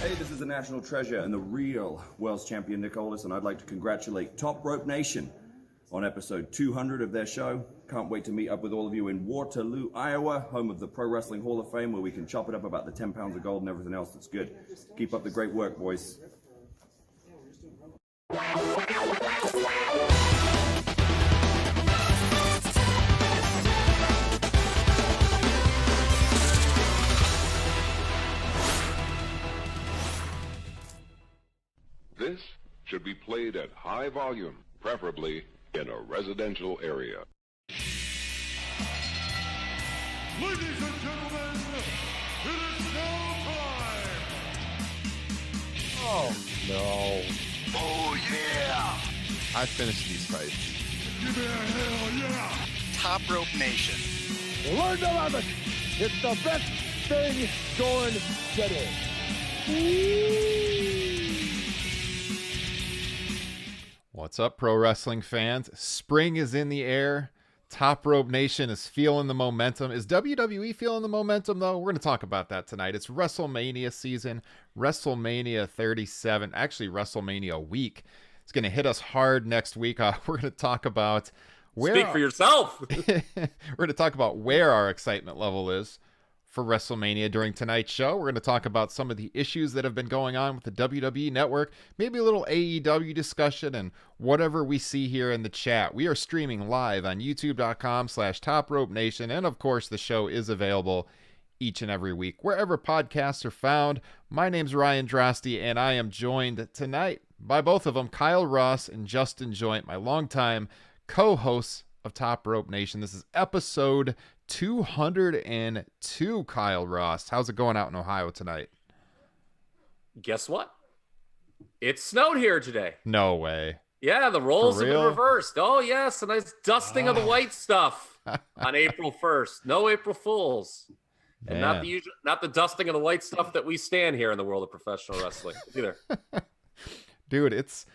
Hey, this is the national treasure and the real world's champion, Nick Aldis, and I'd like to congratulate Top Rope Nation on episode 200 of their show. Can't wait to meet up with all of you in Waterloo, Iowa, home of the Pro Wrestling Hall of Fame, where we can chop it up about the 10 pounds of gold and everything else that's good. Keep up the great work, boys. This should be played at high volume, preferably in a residential area. Ladies and gentlemen, it is now time! Oh, no. Oh, yeah! I finished these fights. Give me a hell yeah! Top Rope Nation. Learn to love it. It's the best thing going today. What's up, pro wrestling fans? Spring is in the air. Top Rope Nation is feeling the momentum. Is WWE feeling the momentum, though? We're going to talk about that tonight. It's WrestleMania season, WrestleMania 37, actually WrestleMania week. It's going to hit us hard next week. We're going to talk about where... Speak for yourself! We're going to talk about where our excitement level is for WrestleMania during tonight's show. We're going to talk about some of the issues that have been going on with the WWE Network, maybe a little AEW discussion, and whatever we see here in the chat. We are streaming live on youtube.com/TopRopeNation, and of course the show is available each and every week wherever podcasts are found. My name's Ryan Drosty, and I am joined tonight by both of them, Kyle Ross and Justin Joint, my longtime co-hosts of Top Rope Nation. This is episode 202, Kyle Ross. How's it going out in Ohio tonight? Guess what? It snowed here today. No way. Yeah, the roles have been real? reversed. Oh, yes, a nice dusting of the white stuff on April 1st. No April Fools. And not the usual, not the dusting of the white stuff that we stand here in the world of professional wrestling either. Dude, it's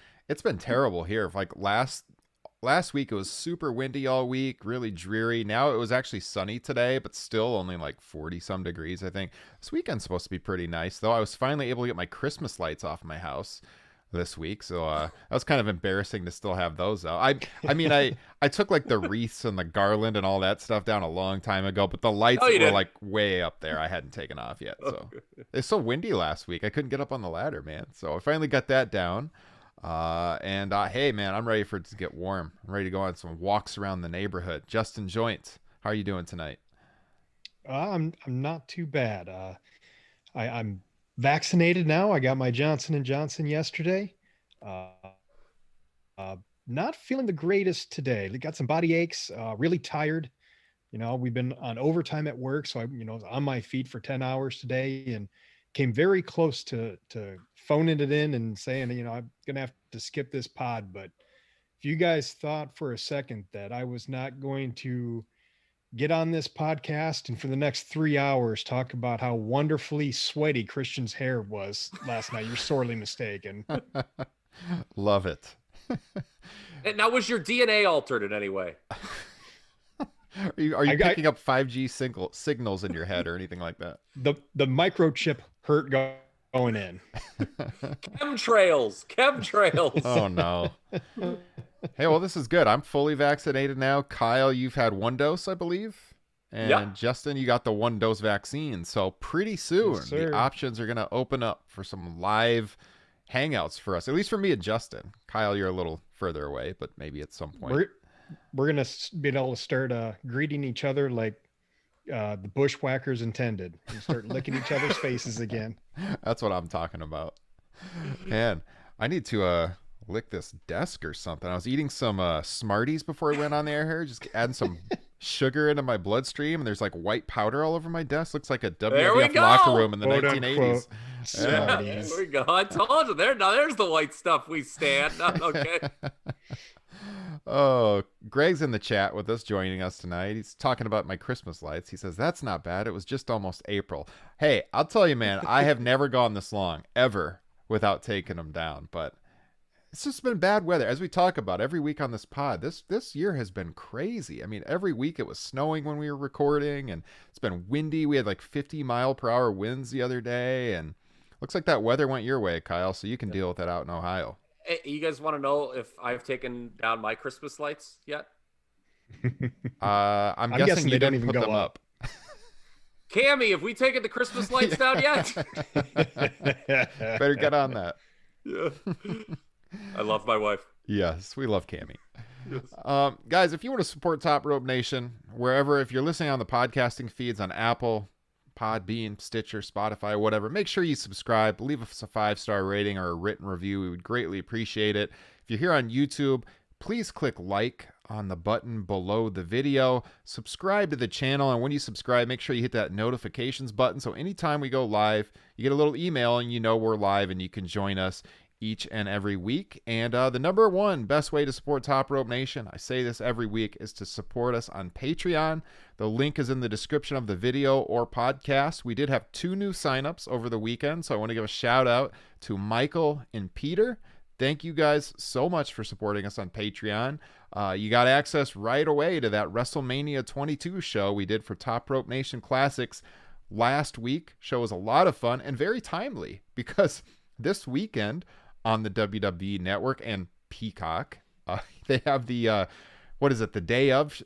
been terrible here. Like last week, it was super windy all week, really dreary. Now it was actually sunny today, but still only like 40-some degrees, I think. This weekend's supposed to be pretty nice, though. I was finally able to get my Christmas lights off my house this week, so that was kind of embarrassing to still have those out. I mean, I took like the wreaths and the garland and all that stuff down a long time ago, but the lights were like way up there. I hadn't taken off yet, so it's so windy last week. I couldn't get up on the ladder, man. So I finally got that down. Hey man, I'm ready for it to get warm. I'm ready to go on some walks around the neighborhood. Justin Joint, how are you doing tonight? I'm not too bad. I'm vaccinated now. I got my Johnson & Johnson yesterday. Not feeling the greatest today. Got some body aches, really tired. You know, we've been on overtime at work, so I was on my feet for 10 hours today and came very close to phoning it in and saying, I'm going to have to skip this pod. But if you guys thought for a second that I was not going to get on this podcast and for the next 3 hours talk about how wonderfully sweaty Christian's hair was last night, you're sorely mistaken. Love it. And now, was your DNA altered in any way? Are you picking up 5G signals in your head or anything like that? The microchip hurt going in. Chemtrails. Oh no. Hey, well, this is good. I'm fully vaccinated now. Kyle, you've had one dose, I believe. And yeah. Justin, you got the 1-dose vaccine. So pretty soon, Yes, the options are going to open up for some live hangouts for us, at least for me and Justin. Kyle, you're a little further away, but maybe at some point. We're going to be able to start greeting each other like the bushwhackers intended and start licking each other's faces again. That's what I'm talking about. Man, I need to lick this desk or something. I was eating some Smarties before I went on the air here, just adding some sugar into my bloodstream, and there's like white powder all over my desk. Looks like a WWF locker room in the 1980s. Yeah, there we go. I told you. There's the white stuff we stand. Okay. Oh, Greg's in the chat with us, joining us tonight. He's talking about my Christmas lights. He says, that's not bad. It was just almost April. Hey, I'll tell you, man, I have never gone this long, ever, without taking them down. But it's just been bad weather. As we talk about every week on this pod, this year has been crazy. I mean, every week it was snowing when we were recording, and it's been windy. We had like 50-mile-per-hour winds the other day, and Looks like that weather went your way, Kyle, so you can deal with it out in Ohio. Hey, you guys want to know if I've taken down my Christmas lights yet? I'm guessing they you don't didn't even put go them up. Cammy, have we taken the Christmas lights down yet? Better get on that. Yeah. I love my wife. Yes, we love Cammy. Guys, if you want to support Top Rope Nation, wherever, if you're listening on the podcasting feeds on Apple, Podbean, Stitcher, Spotify, whatever, make sure you subscribe, leave us a 5-star rating or a written review. We would greatly appreciate it. If you're here on YouTube, please click like on the button below the video. Subscribe to the channel, and when you subscribe, make sure you hit that notifications button so anytime we go live, you get a little email and you know we're live and you can join us each and every week. And the number one best way to support Top Rope Nation, I say this every week, is to support us on Patreon. The link is in the description of the video or podcast. We did have 2 new signups over the weekend, so I want to give a shout out to Michael and Peter. Thank you guys so much for supporting us on Patreon. You got access right away to that WrestleMania 22 show we did for Top Rope Nation Classics last week. Show was a lot of fun and very timely because this weekend on the WWE Network and Peacock, they have the, the day of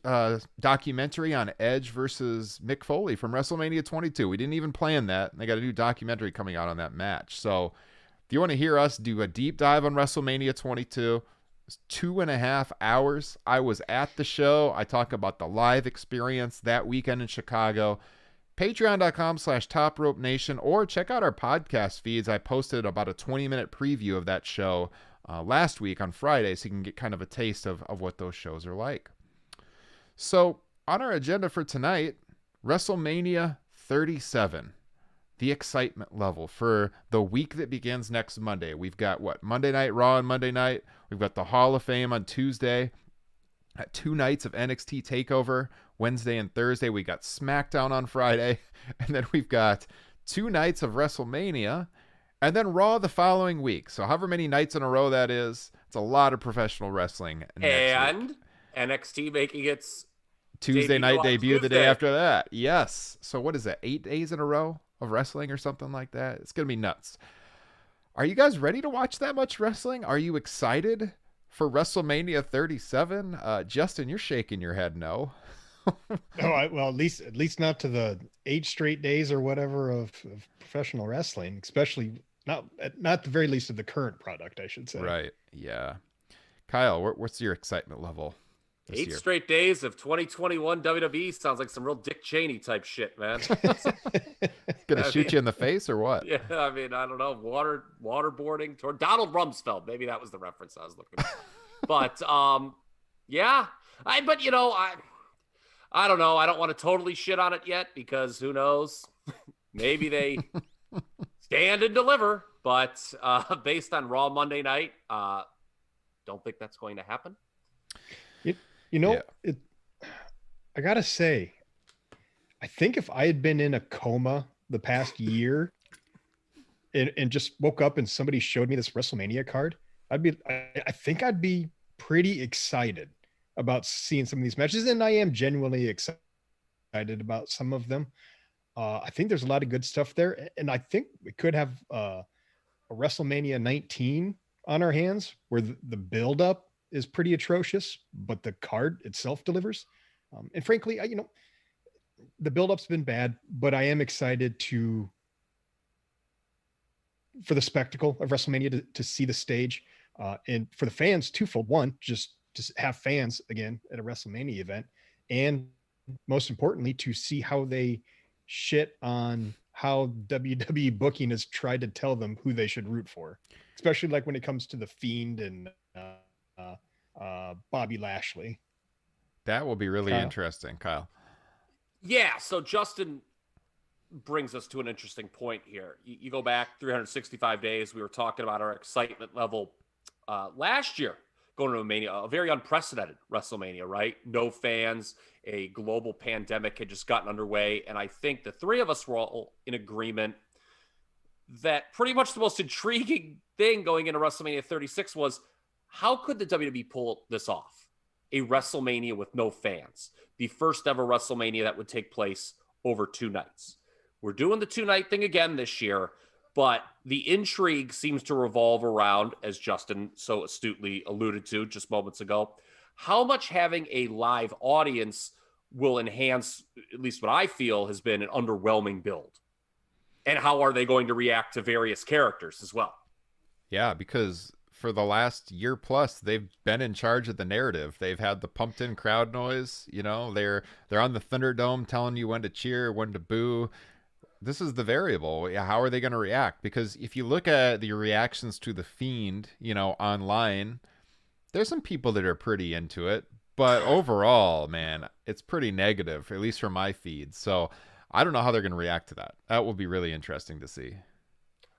documentary on Edge versus Mick Foley from WrestleMania 22. We didn't even plan that. They got a new documentary coming out on that match. So if you want to hear us do a deep dive on WrestleMania 22, it's 2.5 hours. I was at the show. I talk about the live experience that weekend in Chicago. Patreon.com/TopRopeNation, or check out our podcast feeds. I posted about a 20-minute preview of that show last week on Friday, so you can get kind of a taste of what those shows are like. So on our agenda for tonight, WrestleMania 37. The excitement level for the week that begins next Monday. We've got Monday Night Raw on Monday night. We've got the Hall of Fame on Tuesday. 2 nights of NXT TakeOver, Wednesday and Thursday. We got SmackDown on Friday. And then we've got 2 nights of WrestleMania. And then Raw the following week. So however many nights in a row that is, it's a lot of professional wrestling. And NXT making its Tuesday night debut the day Tuesday. after that. Yes. So what is that, 8 days in a row of wrestling or something like that? It's going to be nuts. Are you guys ready to watch that much wrestling? Are you excited for WrestleMania 37? Justin, you're shaking your head no. Well, at least not to the 8 straight days or whatever of professional wrestling, especially not the very least of the current product, I should say. Right. Yeah. Kyle, what's your excitement level this 8 year? straight days of 2021 WWE sounds like some real Dick Cheney type shit, man. Gonna shoot you in the face or what? Yeah, I mean, I don't know. Waterboarding toward Donald Rumsfeld. Maybe that was the reference I was looking for. But yeah. I don't know. I don't want to totally shit on it yet because who knows? Maybe they stand and deliver. But based on Raw Monday night, don't think that's going to happen. I gotta say, I think if I had been in a coma the past year and just woke up and somebody showed me this WrestleMania card, I think I'd be pretty excited about seeing some of these matches, and I am genuinely excited about some of them. I think there's a lot of good stuff there, and I think we could have a WrestleMania 19 on our hands where the build-up is pretty atrocious, but the card itself delivers. And frankly, the build-up's been bad, but I am excited for the spectacle of WrestleMania to see the stage, and for the fans twofold. One, just to have fans again at a WrestleMania event, and most importantly, to see how they shit on how WWE booking has tried to tell them who they should root for, especially like when it comes to The Fiend and Bobby Lashley. That will be really Kyle? Interesting, Kyle. Yeah, so Justin brings us to an interesting point here. You go back 365 days, we were talking about our excitement level last year going to a very unprecedented WrestleMania, right? No fans, a global pandemic had just gotten underway, and I think the three of us were all in agreement that pretty much the most intriguing thing going into WrestleMania 36 was, how could the WWE pull this off? A WrestleMania with no fans. The first ever WrestleMania that would take place over 2 nights. We're doing the 2-night thing again this year. But the intrigue seems to revolve around, as Justin so astutely alluded to just moments ago, how much having a live audience will enhance, at least what I feel has been an underwhelming build. And how are they going to react to various characters as well? Yeah, because for the last year plus, they've been in charge of the narrative. They've had the pumped in crowd noise. You know, they're on the Thunderdome telling you when to cheer, when to boo. This is the variable. How are they going to react? Because if you look at the reactions to The Fiend, you know, online, there's some people that are pretty into it. But overall, man, it's pretty negative, at least for my feed. So I don't know how they're going to react to that. That will be really interesting to see.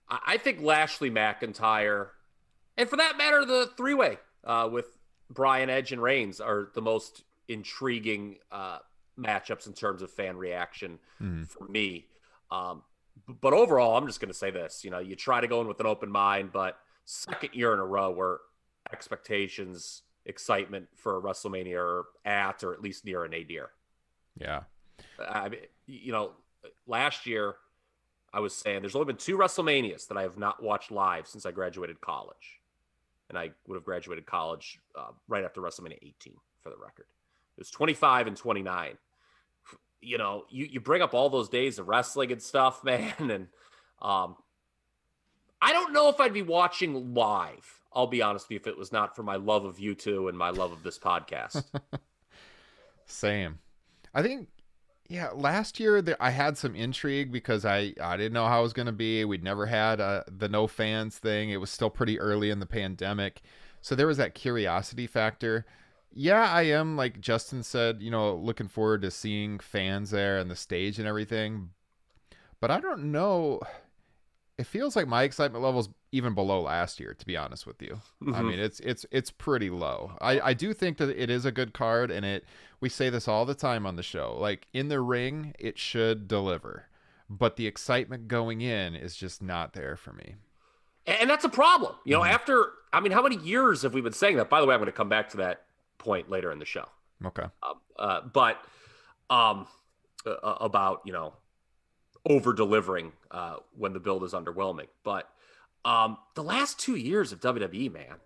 I think Lashley McIntyre, and for that matter, the three-way with Bryan, Edge, and Reigns are the most intriguing matchups in terms of fan reaction for me. But overall, I'm just going to say this. You know, you try to go in with an open mind, but second year in a row where expectations, excitement for WrestleMania are at or at least near a nadir. Yeah. I mean, you know, last year I was saying there's only been 2 WrestleManias that I have not watched live since I graduated college. And I would have graduated college right after WrestleMania 18, for the record. It was 25 and 29. You know, you bring up all those days of wrestling and stuff, man. And I don't know if I'd be watching live. I'll be honest with you, if it was not for my love of you two and my love of this podcast. Same. I think, yeah, last year I had some intrigue because I didn't know how it was going to be. We'd never had the no fans thing. It was still pretty early in the pandemic. So there was that curiosity factor. Yeah, I am, like Justin said, you know, looking forward to seeing fans there and the stage and everything. But I don't know. It feels like my excitement level's even below last year, to be honest with you. I mean, it's pretty low. I do think that it is a good card, and we say this all the time on the show. Like, in the ring, it should deliver. But the excitement going in is just not there for me. And that's a problem. You know, after, I mean, how many years have we been saying that? By the way, I'm going to come back to that point later in the show. Okay. But about, you know, over delivering when the build is underwhelming. But the last 2 years of WWE, man,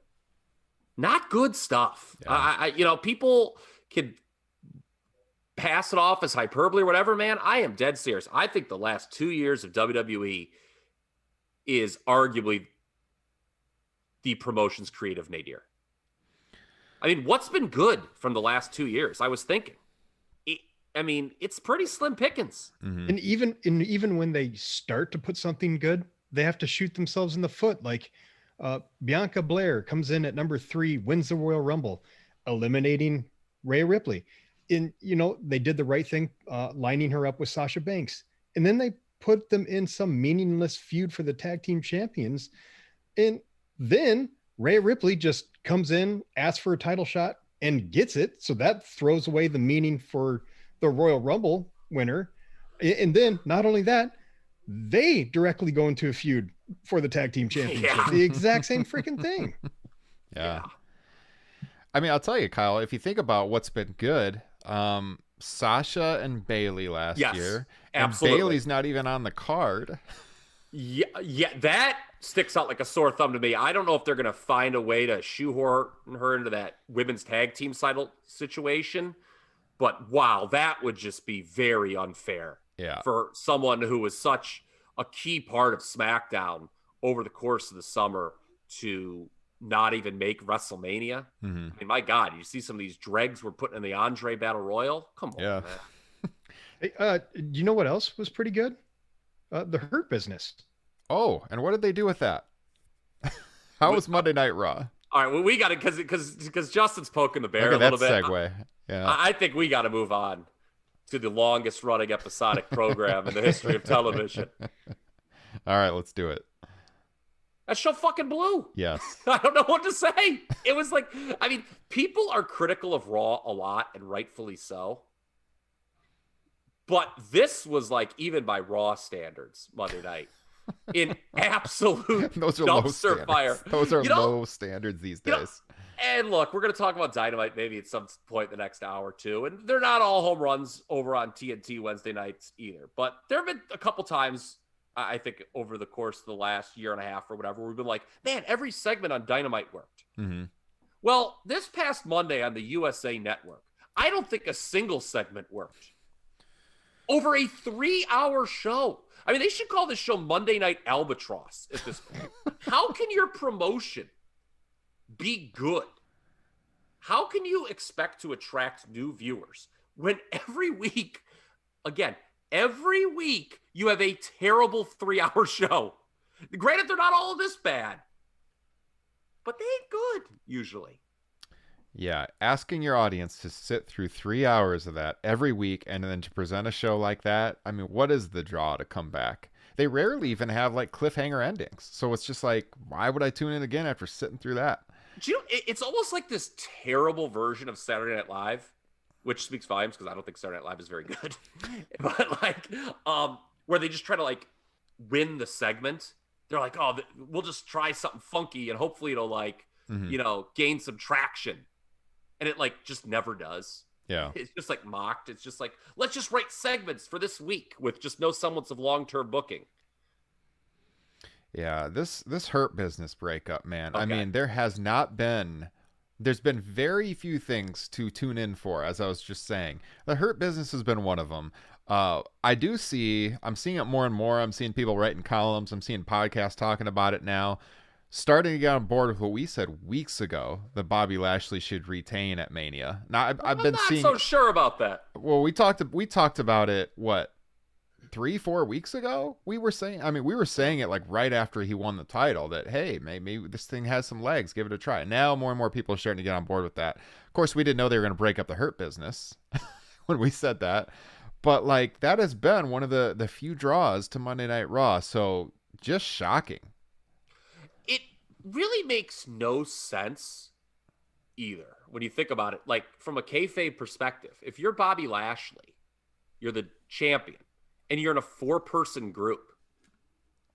not good stuff. Yeah. You know, people can pass it off as hyperbole or whatever, man. I am dead serious. I think the last 2 years of WWE is arguably the promotion's creative nadir. I mean, what's been good from the last 2 years? I was thinking. I mean, it's pretty slim pickings. Mm-hmm. And even when they start to put something good, they have to shoot themselves in the foot. Like Bianca Belair comes in at number 3, wins the Royal Rumble, eliminating Rhea Ripley. You know, they did the right thing, lining her up with Sasha Banks. And then they put them in some meaningless feud for the tag team champions. And then Rhea Ripley just comes in, asks for a title shot, and gets it. So that throws away the meaning for the Royal Rumble winner. And then not only that, they directly go into a feud for the tag team championship. Yeah. The exact same freaking thing. Yeah. I mean, I'll tell you, Kyle, if you think about what's been good, Sasha and Bayley last year. Absolutely. And Bayley's not even on the card. Yeah, that sticks out like a sore thumb to me. I don't know if they're going to find a way to shoehorn her into that women's tag team title situation. But wow, that would just be very unfair for someone who was such a key part of SmackDown over the course of the summer to not even make WrestleMania. Mm-hmm. I mean, my God, you see some of these dregs we're putting in the Andre Battle Royal? Come on, man. Hey, you know what else was pretty good? The Hurt Business. Oh, and what did they do with that? How was Monday Night Raw? All right, well, we got to, because Justin's poking the bear a little bit. Segue. Yeah. I think we got to move on to the longest running episodic program in the history of television. All right, let's do it. That show fucking blew. Yes. I don't know what to say. It was like, I mean, people are critical of Raw a lot, and rightfully so. But this was like, even by Raw standards, Monday night, in absolute those are dumpster fire. Those are low standards these days. And look, we're going to talk about Dynamite maybe at some point in the next hour or two. And they're not all home runs over on TNT Wednesday nights either. But there have been a couple times I think over the course of the last year and a half or whatever, we've been like, man, every segment on Dynamite worked. Mm-hmm. Well, this past Monday on the USA Network, I don't think a single segment worked. Over a 3-hour show. I mean, they should call this show Monday Night Albatross at this point. How can your promotion be good? How can you expect to attract new viewers when every week you have a terrible 3-hour show? Granted, they're not all this bad, but they ain't good usually. Yeah, asking your audience to sit through 3 hours of that every week and then to present a show like that, I mean, what is the draw to come back? They rarely even have like cliffhanger endings. So it's just like, why would I tune in again after sitting through that? Do you know, it's almost like this terrible version of Saturday Night Live, which speaks volumes because I don't think Saturday Night Live is very good. But like, where they just try to like win the segment. They're like, oh, we'll just try something funky and hopefully it'll like, gain some traction. And it like just never does. Yeah. It's just like mocked. It's just like, let's just write segments for this week with just no semblance of long-term booking. Yeah, this Hurt Business breakup, man. Okay. I mean, there's been very few things to tune in for, as I was just saying. The Hurt Business has been one of them. I'm seeing it more and more. I'm seeing people writing columns. I'm seeing podcasts talking about it now. Starting to get on board with what we said weeks ago, that Bobby Lashley should retain at Mania. Now, I've been seeing. I'm not so sure about that. Well, we talked about it, what, 3-4 weeks ago? We were saying it like right after he won the title that, hey, maybe this thing has some legs. Give it a try. Now more and more people are starting to get on board with that. Of course, we didn't know they were going to break up the Hurt Business when we said that. But like that has been one of the few draws to Monday Night Raw. So just shocking. It really makes no sense either when you think about it. Like from a kayfabe perspective, if you're Bobby Lashley, you're the champion, and you're in a 4-person group,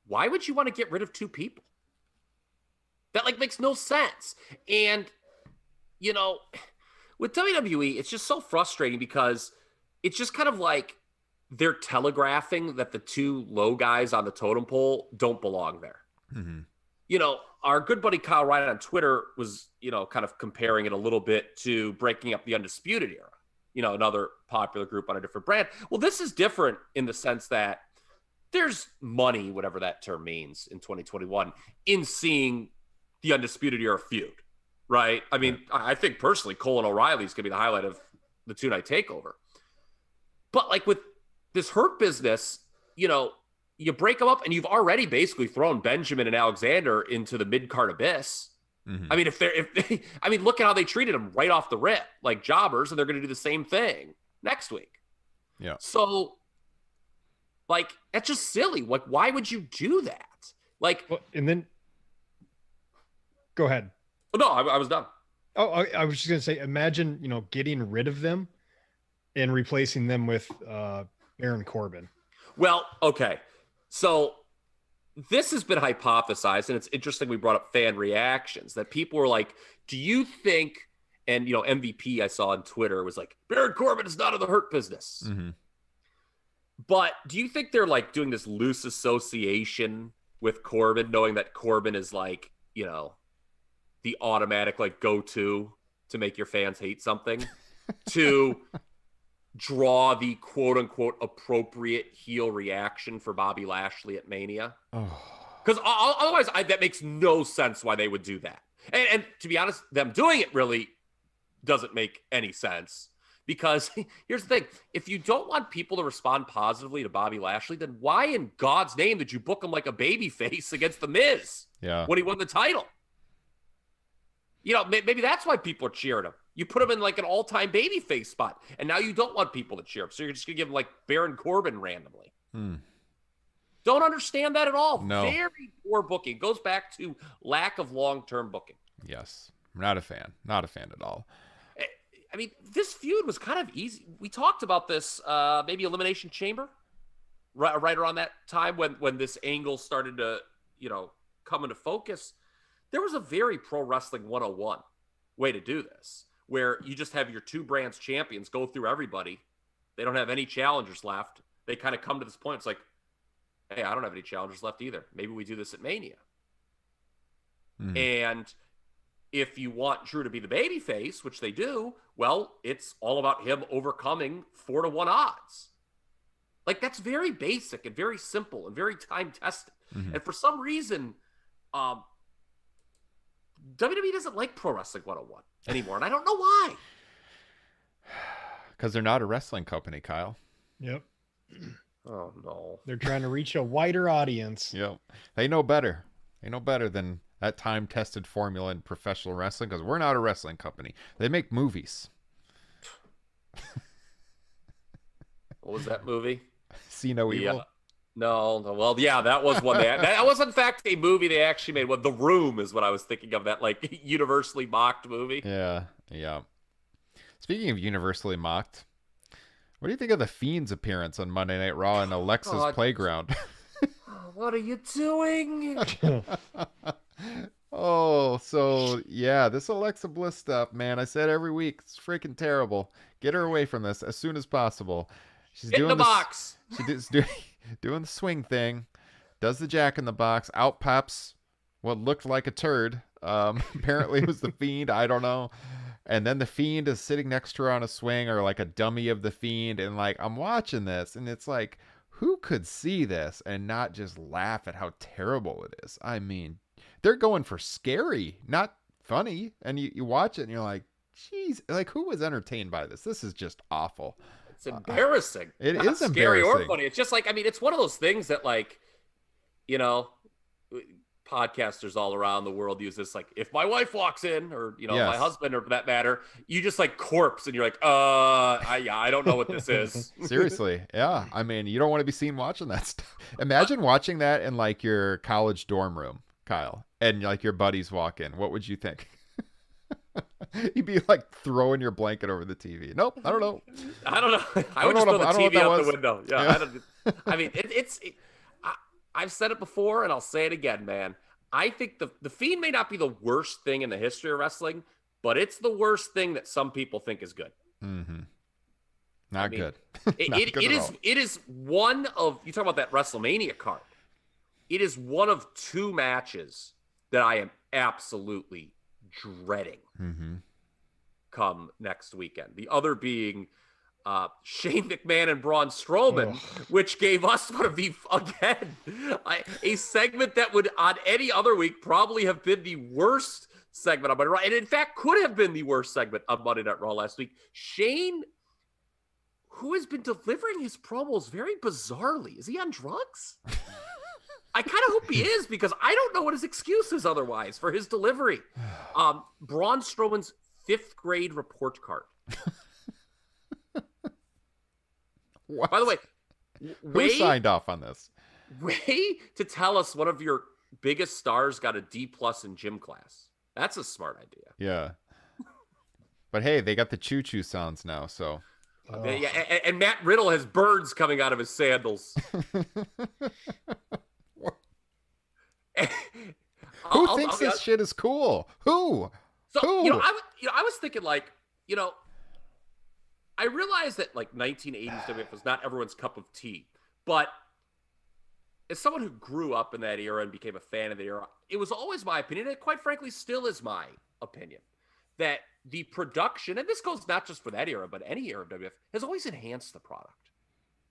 why would you want to get rid of 2 people? That like makes no sense. And with WWE, it's just so frustrating because it's just kind of like they're telegraphing that the 2 low guys on the totem pole don't belong there. Mm-hmm. Our good buddy Kyle Ryan on Twitter was, kind of comparing it a little bit to breaking up the Undisputed Era, another popular group on a different brand. Well, this is different in the sense that there's money, whatever that term means in 2021, in seeing the Undisputed Era feud, right? I mean, I think personally, Cole and O'Reilly is going to be the highlight of the 2-night takeover. But like with this Hurt Business, you break them up and you've already basically thrown Benjamin and Alexander into the mid-card abyss. Mm-hmm. I mean, look at how they treated them right off the rip, like jobbers, and they're going to do the same thing next week. Yeah. So, like, that's just silly. Like, why would you do that? Like, and then go ahead. No, I was done. Oh, I was just going to say, imagine, getting rid of them and replacing them with Baron Corbin. Well, okay. So this has been hypothesized, and it's interesting we brought up fan reactions, that people were like, do you think, and, MVP I saw on Twitter was like, Baron Corbin is not in the Hurt Business. Mm-hmm. But do you think they're like doing this loose association with Corbin, knowing that Corbin is like, the automatic like go-to to make your fans hate something, to draw the quote-unquote appropriate heel reaction for Bobby Lashley at Mania? Because otherwise, that makes no sense why they would do that. And to be honest, them doing it really doesn't make any sense. Because here's the thing. If you don't want people to respond positively to Bobby Lashley, then why in God's name did you book him like a babyface against The Miz when he won the title? Maybe that's why people are cheering him. You put him in like an all-time babyface spot, and now you don't want people to cheer him. So you're just going to give him like Baron Corbin randomly. Don't understand that at all. No. Very poor booking. Goes back to lack of long-term booking. Yes. I'm not a fan. Not a fan at all. I mean, this feud was kind of easy. We talked about this, maybe Elimination Chamber, right around that time when this angle started to, come into focus. There was a very Pro Wrestling 101 way to do this, where you just have your 2 brands champions go through everybody. They don't have any challengers left. They kind of come to this point. It's like, hey, I don't have any challengers left either. Maybe we do this at Mania. Mhm. And if you want Drew to be the babyface, which they do, well, it's all about him overcoming 4-1 odds. Like, that's very basic and very simple and very time-tested. Mhm. And for some reason, WWE doesn't like Pro Wrestling 101 anymore, and I don't know why. Because they're not a wrestling company, Kyle. Yep. Oh, no. They're trying to reach a wider audience. Yep. They know better. They know better than that time-tested formula in professional wrestling, because we're not a wrestling company. They make movies. What was that movie? See No Evil? No. Well, yeah, that was one. That was, in fact, a movie they actually made. Well, The Room is what I was thinking of, that, like, universally mocked movie. Yeah. Speaking of universally mocked, what do you think of The Fiend's appearance on Monday Night Raw in Alexa's God. playground? What are you doing? Oh, so yeah, this Alexa Bliss stuff, man. I said every week, it's freaking terrible. Get her away from this as soon as possible. She's Get in the box. She's doing the swing thing, does the Jack in the Box, out pops what looked like a turd. Apparently it was the Fiend, I don't know. And then the Fiend is sitting next to her on a swing, or like a dummy of the Fiend, and like I'm watching this and it's like, who could see this and not just laugh at how terrible it is? I mean, they're going for scary, not funny. And you watch it and you're like, geez, like, who was entertained by this? This is just awful. It's embarrassing. It Not is scary embarrassing. or funny. It's just like, I mean, it's one of those things that, like, you know, podcasters all around the world use this, like, if my wife walks in, or, you know, Yes. my husband, or for that matter, you just like corpse and you're like, I don't know what this is. Seriously. Yeah. I mean, you don't want to be seen watching that stuff. Imagine watching that in like your college dorm room, Kyle, and like your buddies walk in. What would you think? You'd be like throwing your blanket over the TV. Nope, I don't know. I don't know. I would don't just know throw the what TV that out was. the window. Yeah. I mean, I've said it before and I'll say it again, man. I think the Fiend may not be the worst thing in the history of wrestling, but it's the worst thing that some people think is good. Mm-hmm. Not mean, good. It, Not it, good it at is all. it is one of, you talk about that WrestleMania card. It is one of two matches that I am absolutely dreading Mm-hmm. come next weekend. The other being Shane McMahon and Braun Strowman, which gave us one of the, again, a segment that would on any other week probably have been the worst segment on Monday Night Raw, and in fact could have been the worst segment on Monday Night Raw last week. Shane, who has been delivering his promos very bizarrely, is he on drugs? I kind of hope he is, because I don't know what his excuse is otherwise for his delivery. Braun Strowman's 5th grade report card. What? By the way, Who signed off on this? way to tell us one of your biggest stars got a D+ in gym class. That's a smart idea. Yeah. But hey, they got the choo-choo sounds now, so. Yeah, and Matt Riddle has birds coming out of his sandals. Who thinks this shit is cool? Who? So, Who? I was thinking, like, I realized that, like, 1980s WWF was not everyone's cup of tea, but as someone who grew up in that era and became a fan of the era, it was always my opinion, and quite frankly still is my opinion, that the production, and this goes not just for that era, but any era of WWF, has always enhanced the product.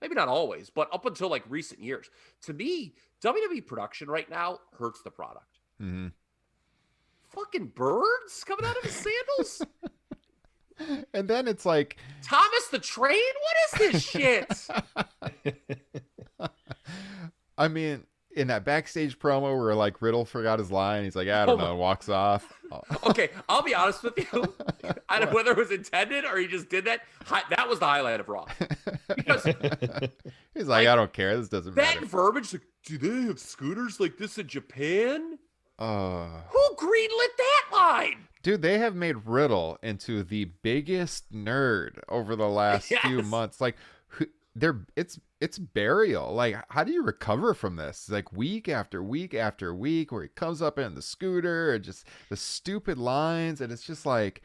Maybe not always, but up until, like, recent years. To me, WWE production right now hurts the product. Mm-hmm. Fucking birds coming out of his sandals? And then it's like, Thomas the Train? What is this shit? I mean, in that backstage promo where like Riddle forgot his line, he's like, I don't know, and walks off. Okay, I'll be honest with you. I don't know whether it was intended or he just did that. That was the highlight of Raw. Because He's like, I don't care. This doesn't that matter. verbiage, like, do they have scooters like this in Japan? Who Who greenlit that line? Dude, they have made Riddle into the biggest nerd over the last few Yes. months. Like, it's it's burial. Like, how do you recover from this? Like week after week after week, where he comes up in the scooter and just the stupid lines, and it's just like,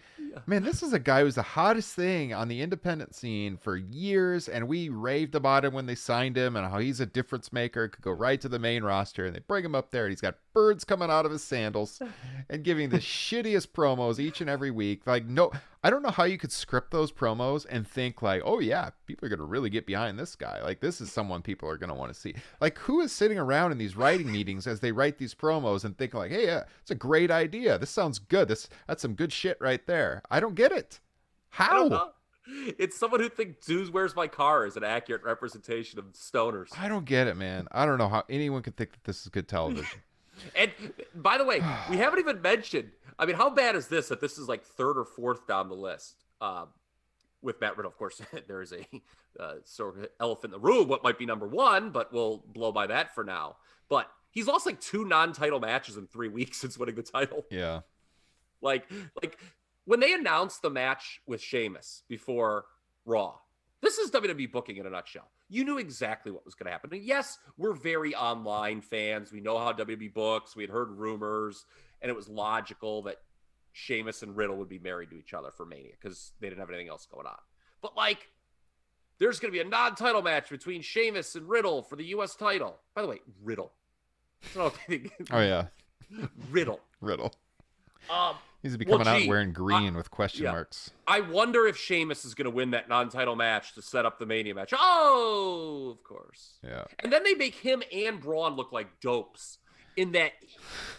man, this is a guy who's the hottest thing on the independent scene for years, and we raved about him when they signed him and how he's a difference maker, could go right to the main roster, and they bring him up there, and he's got birds coming out of his sandals and giving the shittiest promos each and every week. Like, no, I don't know how you could script those promos and think like, oh yeah, people are going to really get behind this guy. Like, this is someone people are going to want to see. Like, who is sitting around in these writing meetings as they write these promos and think like, hey, yeah, it's a great idea. This sounds good. That's some good shit right there. I don't get it. How? I don't know. It's someone who thinks Zeus Where's My Car is an accurate representation of stoners. I don't get it, man. I don't know how anyone could think that this is good television. And by the way, we haven't even mentioned, I mean, how bad is this that this is like third or fourth down the list? With Matt Riddle, of course, there is a sort of elephant in the room, what might be number one, but we'll blow by that for now. But he's lost like 2 non-title matches in 3 weeks since winning the title. Yeah. Like when they announced the match with Sheamus before Raw, this is WWE booking in a nutshell. You knew exactly what was going to happen. And yes, we're very online fans. We know how WWE books. We had heard rumors, and it was logical that Sheamus and Riddle would be married to each other for Mania because they didn't have anything else going on. But like, there's going to be a non-title match between Sheamus and Riddle for the U.S. title. By the way, Riddle. Oh yeah. Riddle. He's be coming out wearing green with question marks. I wonder if Sheamus is going to win that non-title match to set up the Mania match. Oh, of course. Yeah. And then they make him and Braun look like dopes in that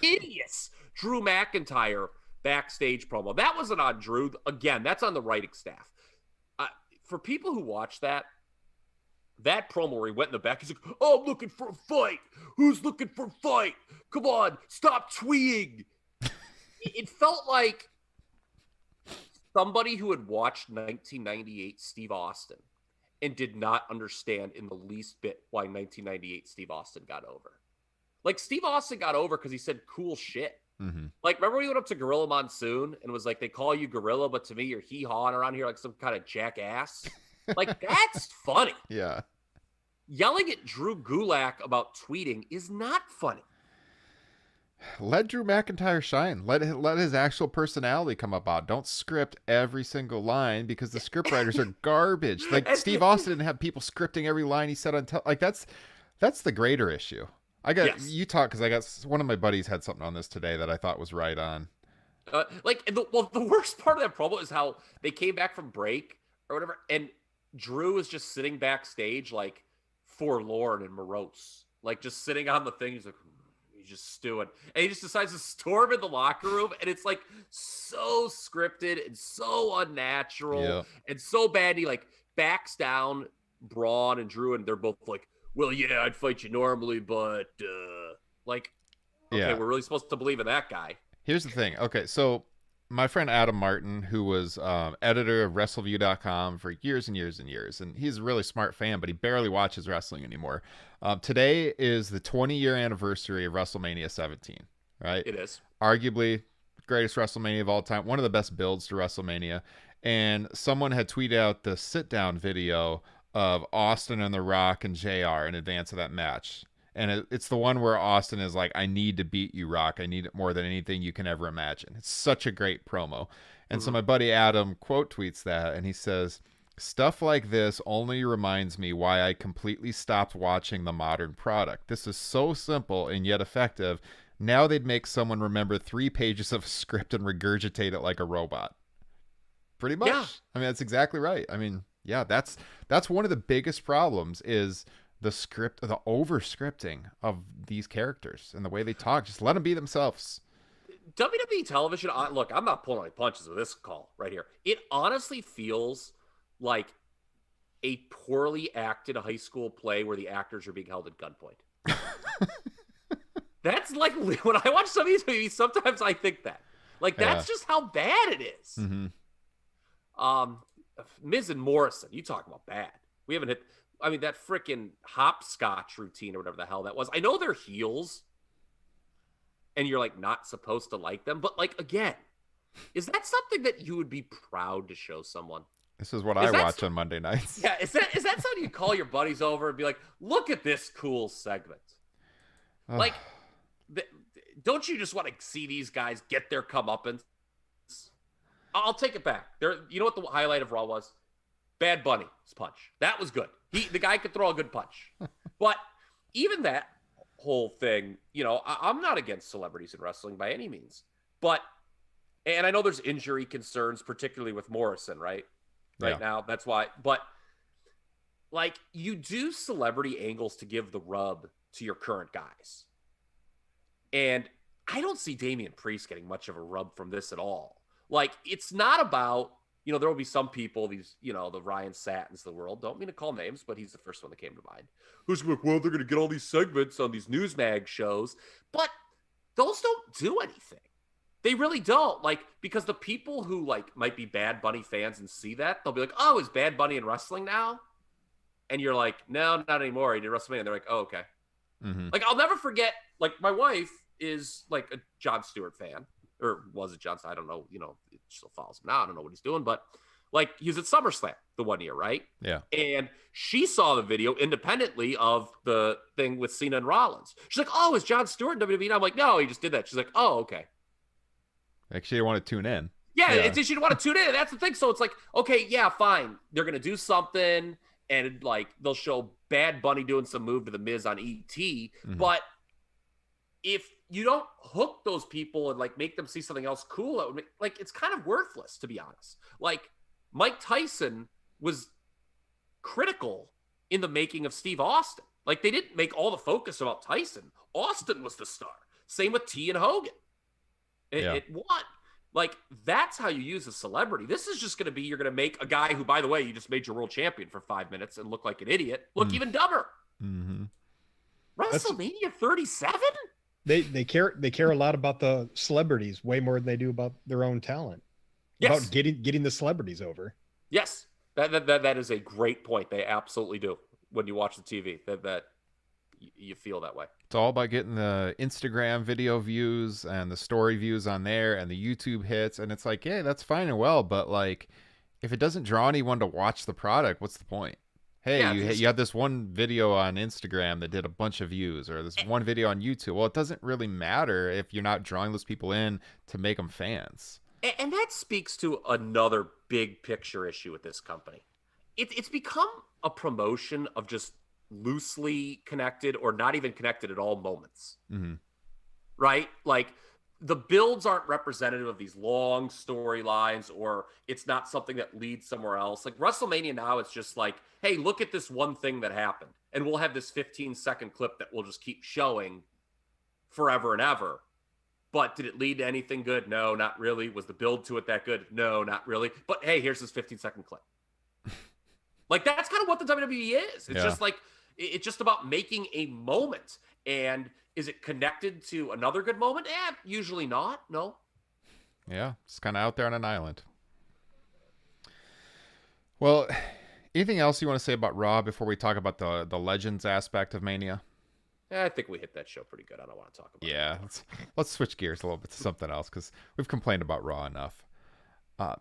hideous Drew McIntyre backstage promo. That wasn't on Drew. Again, that's on the writing staff. For people who watch that promo where he went in the back, he's like, oh, I'm looking for a fight. Who's looking for a fight? Come on, stop tweeting. It felt like somebody who had watched 1998 Steve Austin and did not understand in the least bit why 1998 Steve Austin got over. Like, Steve Austin got over because he said cool shit. Mm-hmm. Like, remember when he went up to Gorilla Monsoon and was like, they call you Gorilla, but to me, you're hee-hawing around here like some kind of jackass? Like, that's funny. Yeah. Yelling at Drew Gulak about tweeting is not funny. Let Drew McIntyre shine. Let his actual personality come about. Don't script every single line because the script writers are garbage. Like, Steve Austin didn't have people scripting every line he said on like that's the greater issue. You talk because I got one of my buddies had something on this today that I thought was right on. The worst part of that promo is how they came back from break or whatever, and Drew is just sitting backstage like forlorn and morose, like just sitting on the thing. He's like, he's just stewing, and he just decides to storm in the locker room, and it's like so scripted and so unnatural and so bad. He like backs down Braun and Drew, and they're both like, well, yeah, I'd fight you normally, but we're really supposed to believe in that guy. Here's the thing. Okay, so my friend Adam Martin, who was editor of WrestleView.com for years and years and years, and he's a really smart fan, but he barely watches wrestling anymore. Today is the 20-year anniversary of WrestleMania 17, right? It is. Arguably the greatest WrestleMania of all time, one of the best builds to WrestleMania. And someone had tweeted out the sit-down video of Austin and The Rock and JR in advance of that match. And it's the one where Austin is like, I need to beat you, Rock. I need it more than anything you can ever imagine. It's such a great promo. And so my buddy Adam quote tweets that, and he says, stuff like this only reminds me why I completely stopped watching the modern product. This is so simple and yet effective. Now they'd make someone remember 3 pages of script and regurgitate it like a robot. Pretty much. Yeah. I mean, that's exactly right. I mean, yeah, that's one of the biggest problems is the script, the over scripting of these characters and the way they talk. Just let them be themselves. WWE television, look, I'm not pulling any punches with this call right here. It honestly feels like a poorly acted high school play where the actors are being held at gunpoint. That's like, when I watch some of these movies, sometimes I think that. Like, that's just how bad it is. Mm-hmm. Miz and Morrison, you talk about bad. We haven't hit, I mean, that freaking hopscotch routine or whatever the hell that was. I know they're heels and you're like not supposed to like them, but like, again, is that something that you would be proud to show someone? This is what I watch on Monday nights. Yeah, is that something you call your buddies over and be like, look at this cool segment? Like, don't you just want to see these guys get their comeuppance? I'll take it back. You know what the highlight of Raw was? Bad Bunny's punch. That was good. The guy could throw a good punch. But even that whole thing, you know, I'm not against celebrities in wrestling by any means. But, and I know there's injury concerns, particularly with Morrison, right now. That's why. But, like, you do celebrity angles to give the rub to your current guys. And I don't see Damian Priest getting much of a rub from this at all. Like, it's not about, you know, there will be some people, these, you know, the Ryan Satins of the world, don't mean to call names, but he's the first one that came to mind, who's like, well, they're going to get all these segments on these Newsmag shows. But those don't do anything. They really don't. Like, because the people who, like, might be Bad Bunny fans and see that, they'll be like, oh, is Bad Bunny in wrestling now? And you're like, no, not anymore. He did WrestleMania. And they're like, oh, okay. Mm-hmm. Like, I'll never forget, like, my wife is, like, a Jon Stewart fan. Or was it Jon Stewart? I don't know. You know, it still follows him now. I don't know what he's doing. But, like, he was at SummerSlam the one year, right? Yeah. And she saw the video independently of the thing with Cena and Rollins. She's like, oh, is Jon Stewart in WWE? And I'm like, no, he just did that. She's like, oh, okay. Like, she didn't want to tune in. Yeah, it's just, she didn't want to tune in. That's the thing. So it's like, okay, yeah, fine. They're going to do something. And, like, they'll show Bad Bunny doing some move to The Miz on ET. Mm-hmm. But if you don't hook those people and, like, make them see something else cool, it would make, like, it's kind of worthless, to be honest. Like, Mike Tyson was critical in the making of Steve Austin. Like, they didn't make all the focus about Tyson. Austin was the star. Same with T and Hogan. It won. Like, that's how you use a celebrity. This is just going to be, you're going to make a guy who, by the way, you just made your world champion for 5 minutes and look like an idiot, look even dumber. Mm-hmm. WrestleMania 37? They care a lot about the celebrities way more than they do about their own talent. Yes. About getting the celebrities over. Yes. That is a great point. They absolutely do. When you watch the TV, that you feel that way. It's all about getting the Instagram video views and the story views on there and the YouTube hits. And it's like, yeah, that's fine and well. But, like, if it doesn't draw anyone to watch the product, what's the point? Hey, you had this one video on Instagram that did a bunch of views, or this one video on YouTube. Well, it doesn't really matter if you're not drawing those people in to make them fans. And that speaks to another big picture issue with this company. It's become a promotion of just loosely connected or not even connected at all moments. Mm-hmm. Right? Like, the builds aren't representative of these long storylines, or it's not something that leads somewhere else. Like, WrestleMania now, it's just like, hey, look at this one thing that happened. And we'll have this 15-second clip that we'll just keep showing forever and ever. But did it lead to anything good? No, not really. Was the build to it that good? No, not really. But hey, here's this 15-second clip. Like, that's kind of what the WWE is. It's just like, it's just about making a moment. And is it connected to another good moment? Usually not. No. Yeah, it's kind of out there on an island. Well, anything else you want to say about Raw before we talk about the Legends aspect of Mania? I think we hit that show pretty good. I don't want to talk about it. Yeah, let's switch gears a little bit to something else, because we've complained about Raw enough.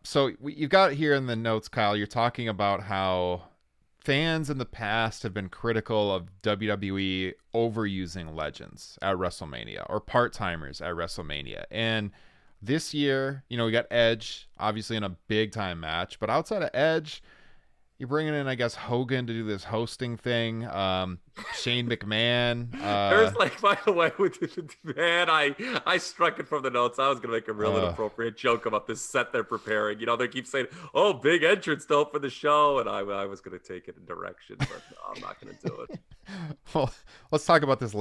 So you've got here in the notes, Kyle, you're talking about how fans in the past have been critical of WWE overusing legends at WrestleMania, or part-timers at WrestleMania. And this year, you know, we got Edge, obviously in a big-time match. But outside of Edge, you're bringing in, I guess, Hogan to do this hosting thing. Shane McMahon. There's, like, by the way, man, I struck it from the notes. I was going to make a real inappropriate joke about this set they're preparing. You know, they keep saying, oh, big entrance though for the show. And I was going to take it in direction, but no, I'm not going to do it. Well, let's talk about this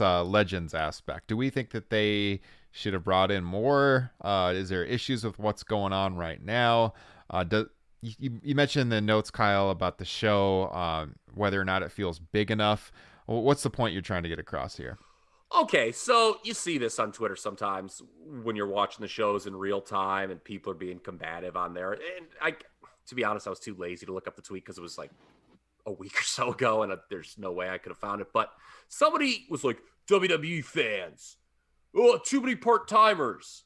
Legends aspect. Do we think that they should have brought in more? Is there issues with what's going on right now? You mentioned in the notes, Kyle, about the show, whether or not it feels big enough. What's the point you're trying to get across here? Okay, so you see this on Twitter sometimes when you're watching the shows in real time and people are being combative on there. And to be honest, I was too lazy to look up the tweet because it was like a week or so ago, and there's no way I could have found it. But somebody was like, WWE fans, oh, too many part-timers.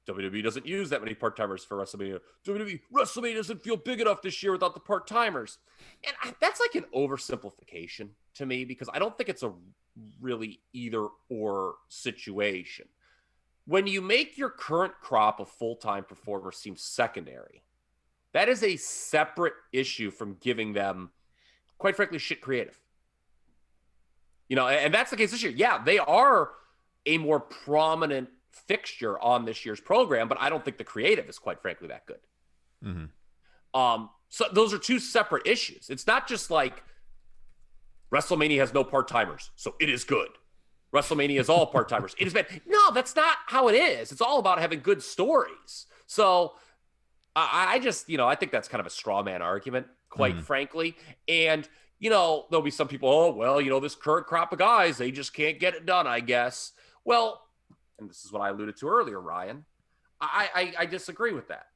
WWE doesn't use that many part-timers for WrestleMania. WrestleMania doesn't feel big enough this year without the part-timers. And that's like an oversimplification to me, because I don't think it's a really either or situation. When you make your current crop of full-time performers seem secondary, that is a separate issue from giving them, quite frankly, shit creative. And that's the case this year. Yeah, they are a more prominent fixture on this year's program, but I don't think the creative is, quite frankly, that good. Mm-hmm. So those are two separate issues. It's not just like WrestleMania has no part-timers, so it is good. WrestleMania is all part-timers, it is bad. No, that's not how it is. It's all about having good stories. So I just, I think that's kind of a straw man argument, quite frankly. And, there'll be some people, this current crop of guys, they just can't get it done, I guess. Well, and this is what I alluded to earlier, Ryan, I disagree with that,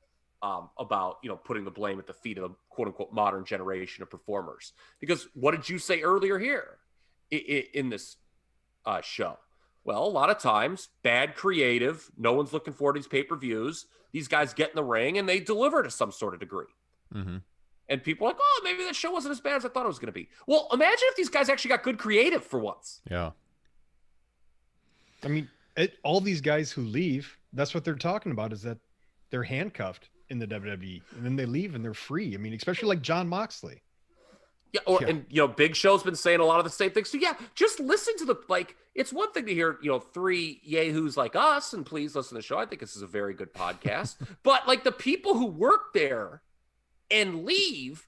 about, putting the blame at the feet of the quote-unquote modern generation of performers. Because what did you say earlier here in this show? Well, a lot of times, bad creative, no one's looking forward to these pay-per-views, these guys get in the ring and they deliver to some sort of degree. Mm-hmm. And people are like, oh, maybe that show wasn't as bad as I thought it was going to be. Well, imagine if these guys actually got good creative for once. Yeah. I mean, all these guys who leave, that's what they're talking about, is that they're handcuffed in the WWE, and then they leave and they're free. I mean, especially like Jon Moxley. Yeah, and Big Show's been saying a lot of the same things. So yeah, just listen to it's one thing to hear, three yahoos like us, and please listen to the show. I think this is a very good podcast. But like the people who work there and leave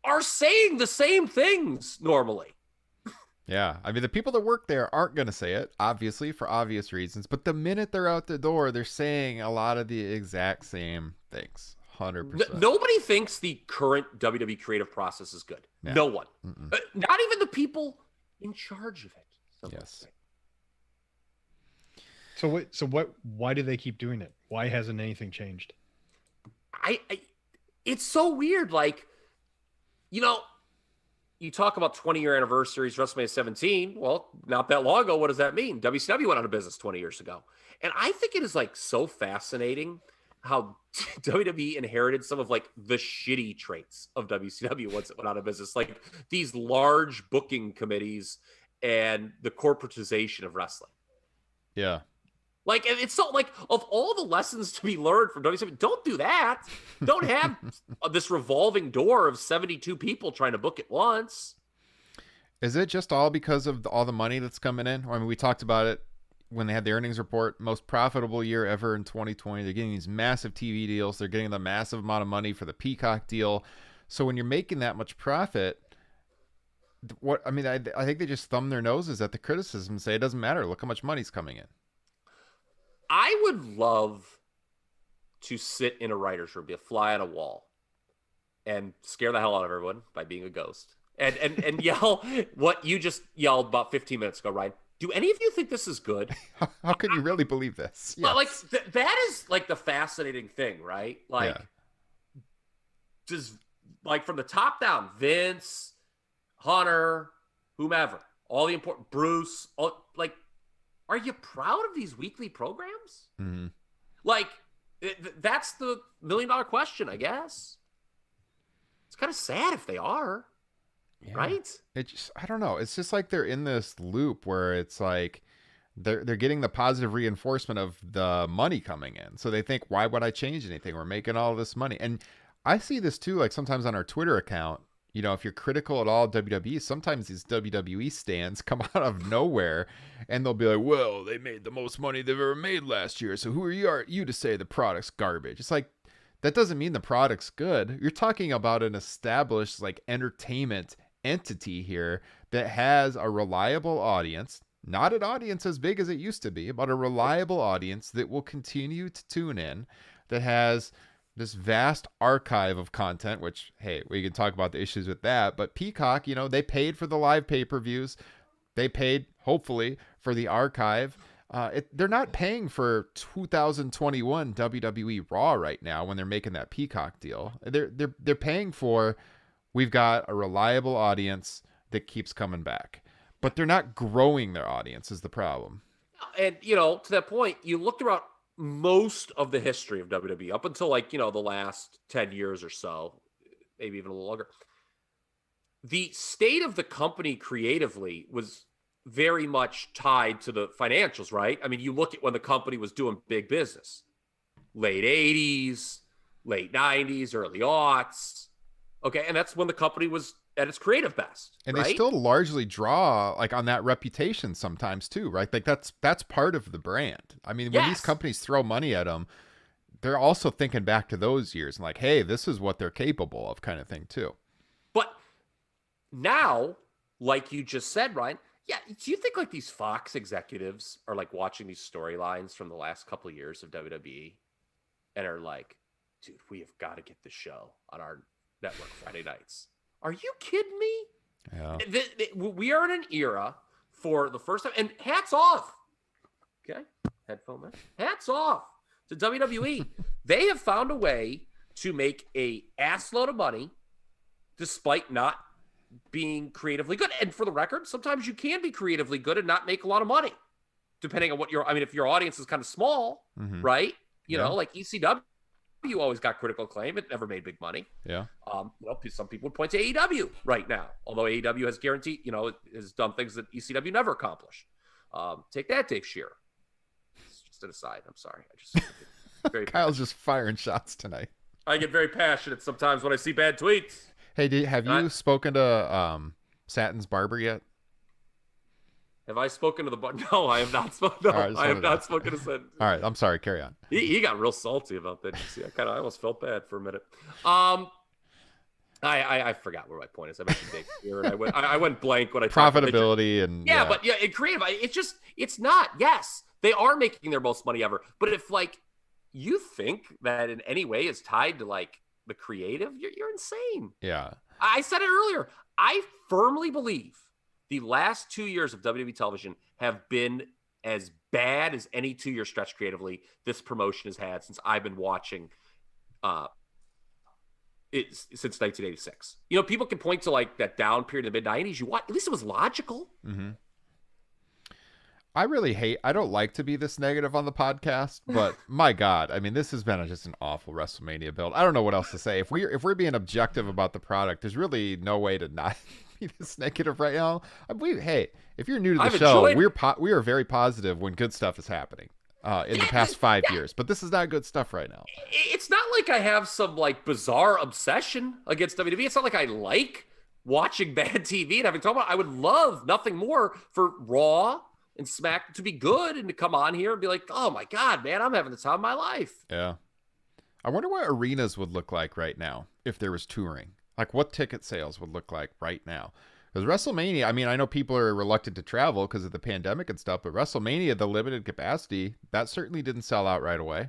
are saying the same things normally. Yeah. I mean, the people that work there aren't going to say it, obviously, for obvious reasons. But the minute they're out the door, they're saying a lot of the exact same things. 100%. Nobody thinks the current WWE creative process is good. Yeah. No one. Not even the people in charge of it. Yes. So why do they keep doing it? Why hasn't anything changed? It's so weird. Like, you talk about 20-year anniversaries, WrestleMania 17. Well, not that long ago, what does that mean? WCW went out of business 20 years ago. And I think it is like so fascinating how WWE inherited some of like the shitty traits of WCW once it went out of business. Like these large booking committees and the corporatization of wrestling. Yeah. Like, it's so like, of all the lessons to be learned from WCW, don't do that. Don't have this revolving door of 72 people trying to book at once. Is it just all because of all the money that's coming in? I mean, we talked about it when they had the earnings report. Most profitable year ever in 2020. They're getting these massive TV deals. They're getting the massive amount of money for the Peacock deal. So when you're making that much profit, I think they just thumb their noses at the criticism and say, it doesn't matter. Look how much money's coming in. I would love to sit in a writer's room, be a fly on a wall, and scare the hell out of everyone by being a ghost, and yell what you just yelled about 15 minutes ago, Ryan. Do any of you think this is good? How can you really believe this? Yes. Like that is like the fascinating thing, right? Like, does like from the top down, Vince, Hunter, whomever, all the important Bruce, are you proud of these weekly programs? Mm-hmm. Like, that's the $1 million question, I guess. It's kind of sad if they are, right? I don't know. It's just like they're in this loop where it's like they're getting the positive reinforcement of the money coming in. So they think, why would I change anything? We're making all this money. And I see this too, like sometimes on our Twitter account. If you're critical at all of WWE, sometimes these WWE stands come out of nowhere and they'll be like, well, they made the most money they've ever made last year. So who are you to say the product's garbage? It's like, that doesn't mean the product's good. You're talking about an established like entertainment entity here that has a reliable audience, not an audience as big as it used to be, but a reliable audience that will continue to tune in, that has this vast archive of content, which, hey, we can talk about the issues with that. But Peacock, they paid for the live pay-per-views. They paid, hopefully, for the archive. They're not paying for 2021 WWE Raw right now when they're making that Peacock deal. They're paying for, we've got a reliable audience that keeps coming back. But they're not growing their audience is the problem. And, to that point, you look throughout most of the history of WWE up until like, the last 10 years or so, maybe even a little longer, the state of the company creatively was very much tied to the financials, right? I mean, you look at when the company was doing big business, late 80s, late 90s, early aughts. Okay. And that's when the company was at its creative best. And right? they still largely draw like on that reputation sometimes too, right? Like that's part of the brand. I mean, when these companies throw money at them, they're also thinking back to those years and like, hey, this is what they're capable of, kind of thing too. But now, like you just said, Ryan, yeah, do you think like these Fox executives are like watching these storylines from the last couple of years of WWE and are like, dude, we have got to get the show on our network Friday nights? Are you kidding me? Yeah. We are in an era for the first time, and hats off. Okay, headphone man. Hats off to WWE. They have found a way to make a assload of money despite not being creatively good. And for the record, sometimes you can be creatively good and not make a lot of money, depending on what if your audience is kind of small, right? You know, like ECW. You always got critical acclaim. It never made big money. Yeah. Some people would point to AEW right now, although AEW has guaranteed, has done things that ECW never accomplished. Take that, Dave Shearer. It's just an aside. I'm sorry. Kyle's just firing shots tonight. I get very passionate sometimes when I see bad tweets. Hey, have you spoken to Satin's barber yet? Have I spoken to the bar? No, I have not spoken. No, right, I have not spoken to Satin. All right, I'm sorry. Carry on. He got real salty about that. You see, I almost felt bad for a minute. I forgot where my point is. I mentioned Dave here, and I went blank when I profitability and but in creative, it's not. Yes, they are making their most money ever. But if like you think that in any way is tied to like the creative, you're insane. Yeah, I said it earlier. I firmly believe the last 2 years of WWE television have been as bad as any 2-year stretch creatively this promotion has had since I've been watching it since 1986. People can point to like that down period in the mid-90s. At least it was logical. Mm-hmm. I don't like to be this negative on the podcast, but my God, I mean, this has been just an awful WrestleMania build. I don't know what else to say. If we're being objective about the product, there's really no way to not be this negative right now. Hey, if you're new to the show, we are very positive when good stuff is happening in the past 5 years, but this is not good stuff right now. It's not like I have some like bizarre obsession against WWE. It's not like I like watching bad TV and having to talk about it. I would love nothing more for Raw and Smack to be good and to come on here and be like, oh my God, man, I'm having the time of my life. Yeah. I wonder what arenas would look like right now if there was touring. Like what ticket sales would look like right now. Because WrestleMania, I mean, I know people are reluctant to travel because of the pandemic and stuff, but WrestleMania, the limited capacity, that certainly didn't sell out right away.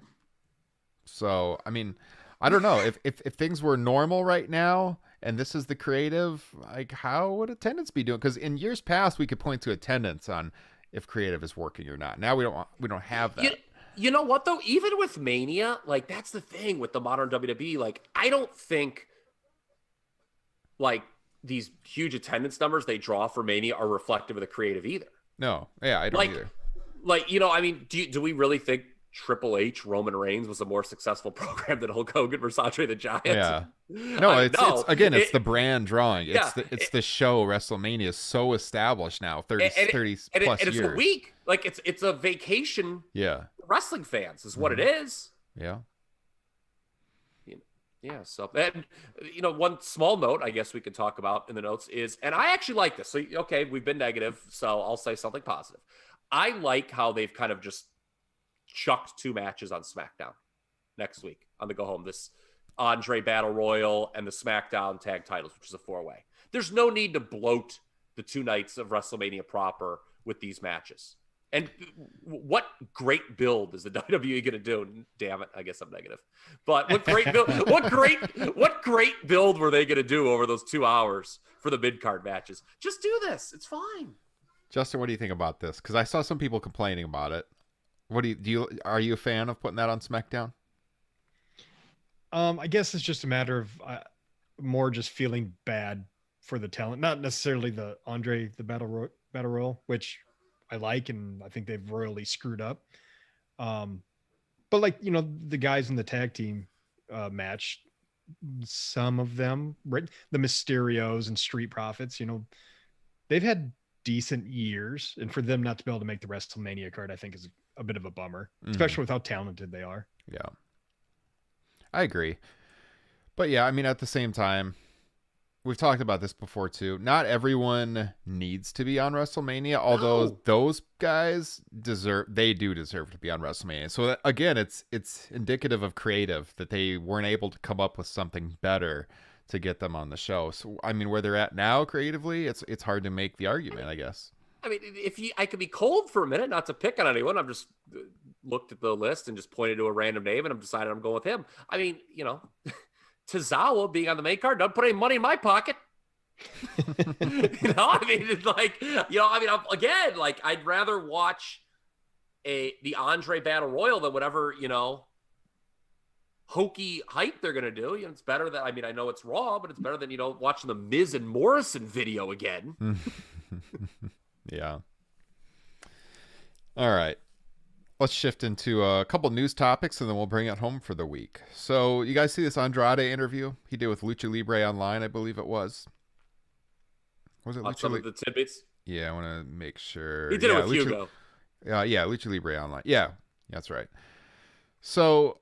So, I mean, I don't know. If things were normal right now and this is the creative, like how would attendance be doing? Because in years past, we could point to attendance on if creative is working or not. Now we don't have that. You know what though? Even with Mania, like that's the thing with the modern WWE. Like I don't think like these huge attendance numbers they draw for Mania are reflective of the creative either. No, yeah, I don't either. Like I mean, do we really think Triple H Roman Reigns was a more successul program than Hulk Hogan versus Andre the Giant? Yeah. No, it's the brand drawing. It's the show. WrestleMania is so established now, 30 plus years. It's a week. Like it's a vacation. Yeah. Wrestling fans is what it is. Yeah. Yeah. So, and one small note I guess we could talk about in the notes is, and I actually like this. So, okay, we've been negative, so I'll say something positive. I like how they've kind of just chucked 2 matches on SmackDown next week on the go home. This Andre Battle Royal and the SmackDown tag titles, which is a 4-way. There's no need to bloat the 2 nights of WrestleMania proper with these matches. And what great build is the WWE going to do? Damn it, I guess I'm negative. But what great build? what great build were they going to do over those 2 hours for the mid-card matches? Just do this. It's fine. Justin, what do you think about this? Because I saw some people complaining about it. What are you a fan of putting that on SmackDown? I guess it's just a matter of more just feeling bad for the talent, not necessarily the Andre the Battle Royal, which I like, and I think they've royally screwed up. But like, the guys in the tag team match, some of them, right? The Mysterios and Street Profits, they've had decent years, and for them not to be able to make the WrestleMania card, I think is a bit of a bummer, especially with how talented they are. Yeah, I agree. But yeah, I mean, at the same time, we've talked about this before too. Not everyone needs to be on WrestleMania, although those guys deserve to be on WrestleMania. So again, it's indicative of creative that they weren't able to come up with something better to get them on the show. So I mean, where they're at now creatively, it's hard to make the argument, I guess. I mean, I could be cold for a minute, not to pick on anyone. I'm just looked at the list and just pointed to a random name, and I'm decided I'm going with him. I mean, Tozawa being on the main card doesn't put any money in my pocket. I mean, it's like, again, like I'd rather watch the Andre Battle Royal than whatever, hokey hype they're going to do. It's better that, I know it's Raw, but it's better than, watching the Miz and Morrison video again. Yeah. All right. Let's shift into a couple news topics, and then we'll bring it home for the week. So you guys see this Andrade interview he did with Lucha Libre Online, I believe it was. Was it Lucha Some of the tidbits? Yeah, I want to make sure. He did it with Hugo. Yeah, Lucha Libre Online. Yeah, that's right. So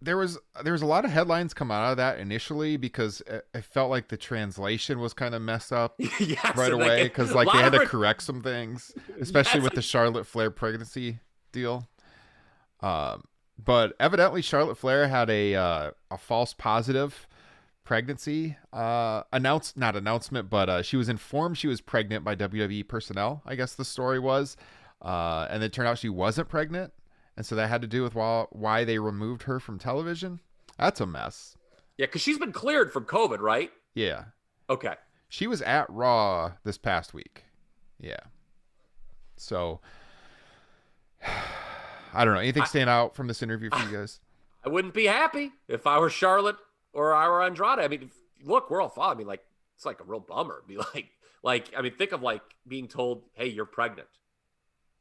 there was a lot of headlines come out of that initially because it felt like the translation was kind of messed up right away because they had to correct some things, especially with the Charlotte Flair pregnancy deal. But evidently Charlotte Flair had a false positive pregnancy not announcement, but she was informed she was pregnant by WWE personnel, I guess the story was, and it turned out she wasn't pregnant. And so that had to do with why they removed her from television. That's a mess. Yeah, because she's been cleared from COVID, right? Yeah. Okay. She was at Raw this past week. Yeah. So, I don't know. Anything stand out from this interview for you guys? I wouldn't be happy if I were Charlotte or I were Andrade. I mean, look, we're all fine. I mean, like, it's like a real bummer. Be like, I mean, think of like being told, hey, you're pregnant.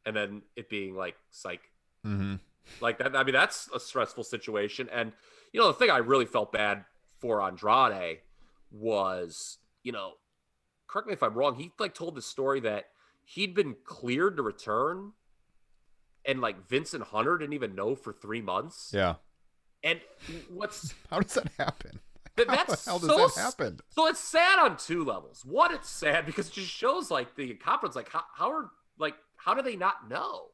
And then it being like, psych. Mm-hmm. Like that. I mean, that's a stressful situation. And, the thing I really felt bad for Andrade was, correct me if I'm wrong. He like told the story that he'd been cleared to return and like Vincent Hunter didn't even know for 3 months. Yeah. And how does that happen? How the hell does that happen? So it's sad on two levels. One, it's sad because it just shows like the incompetence, like how do they not know?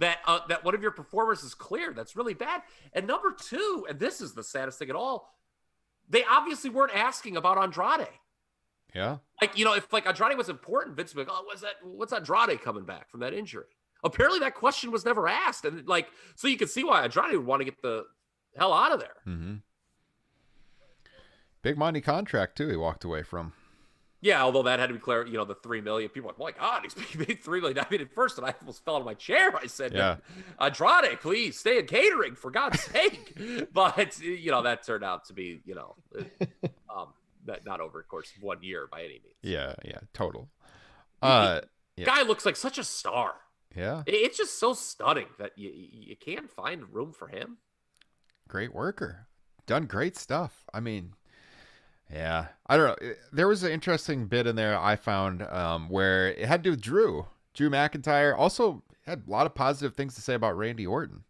That one of your performers is cleared. That's really bad. And number two, and this is the saddest thing at all, they obviously weren't asking about Andrade. Yeah. Like, if like Andrade was important, Vince would be like, what's Andrade coming back from that injury? Apparently that question was never asked. And like, so you can see why Andrade would want to get the hell out of there. Mm-hmm. Big money contract too he walked away from. Yeah, although that had to be clear, the $3 million. People were like, oh my God, he's paid $3 million. I mean, at first, I almost fell out of my chair. I said, yeah. Andrade, please stay in catering for God's sake. But that turned out to be, that not over the course of 1 year by any means. Yeah, total. Guy looks like such a star. Yeah, it's just so stunning that you can't find room for him. Great worker, done great stuff. I mean. Yeah, I don't know. There was an interesting bit in there I found where it had to do with Drew McIntyre. Also had a lot of positive things to say about Randy Orton.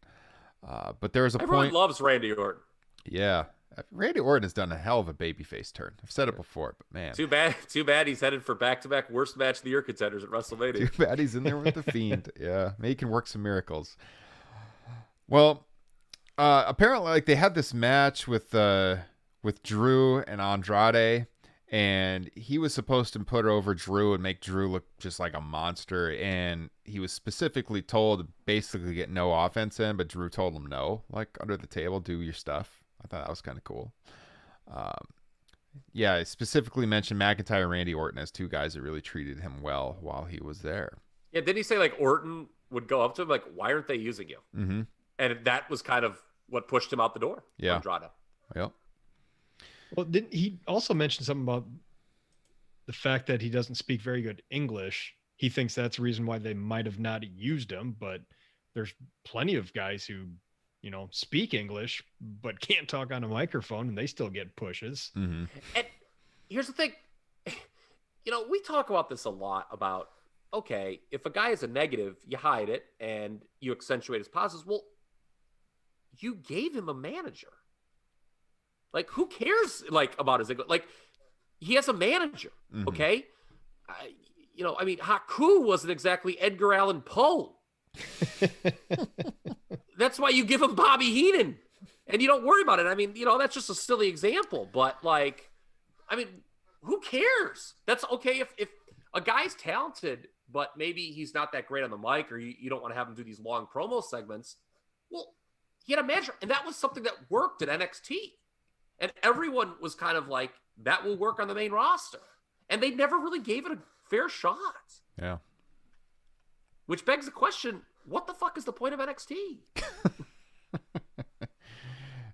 But there was a Everyone point. loves Randy Orton. Yeah, Randy Orton has done a hell of a babyface turn. I've said it before, but man, too bad he's headed for back-to-back worst match of the year contenders at WrestleMania. Too bad he's in there with the Fiend. Yeah, maybe he can work some miracles. Well, apparently, like they had this match with Drew and Andrade, and he was supposed to put over Drew and make Drew look just like a monster, and he was specifically told to basically get no offense in, but Drew told him no, like under the table, do your stuff. I thought that was kind of cool. Yeah, I specifically mentioned McIntyre and Randy Orton as two guys that really treated him well while he was there. Yeah, didn't he say like Orton would go up to him like, why aren't they using you? Mm-hmm. And that was kind of what pushed him out the door. Yeah. Andrade. Yep. Well, didn't he also mentioned something about the fact that he doesn't speak very good English? He thinks that's the reason why they might have not used him, but there's plenty of guys who, speak English, but can't talk on a microphone and they still get pushes. Mm-hmm. And here's the thing, we talk about this a lot about, okay, if a guy is a negative, you hide it and you accentuate his positives. Well, you gave him a manager. Like, who cares, about his, he has a manager, okay? Haku wasn't exactly Edgar Allan Poe. That's why you give him Bobby Heenan, and you don't worry about it. That's just a silly example, but, who cares? That's okay if a guy's talented, but maybe he's not that great on the mic, or you don't want to have him do these long promo segments. Well, he had a manager, and that was something that worked at NXT. And everyone was kind of like, that will work on the main roster. And they never really gave it a fair shot. Yeah. Which begs the question, what the fuck is the point of NXT?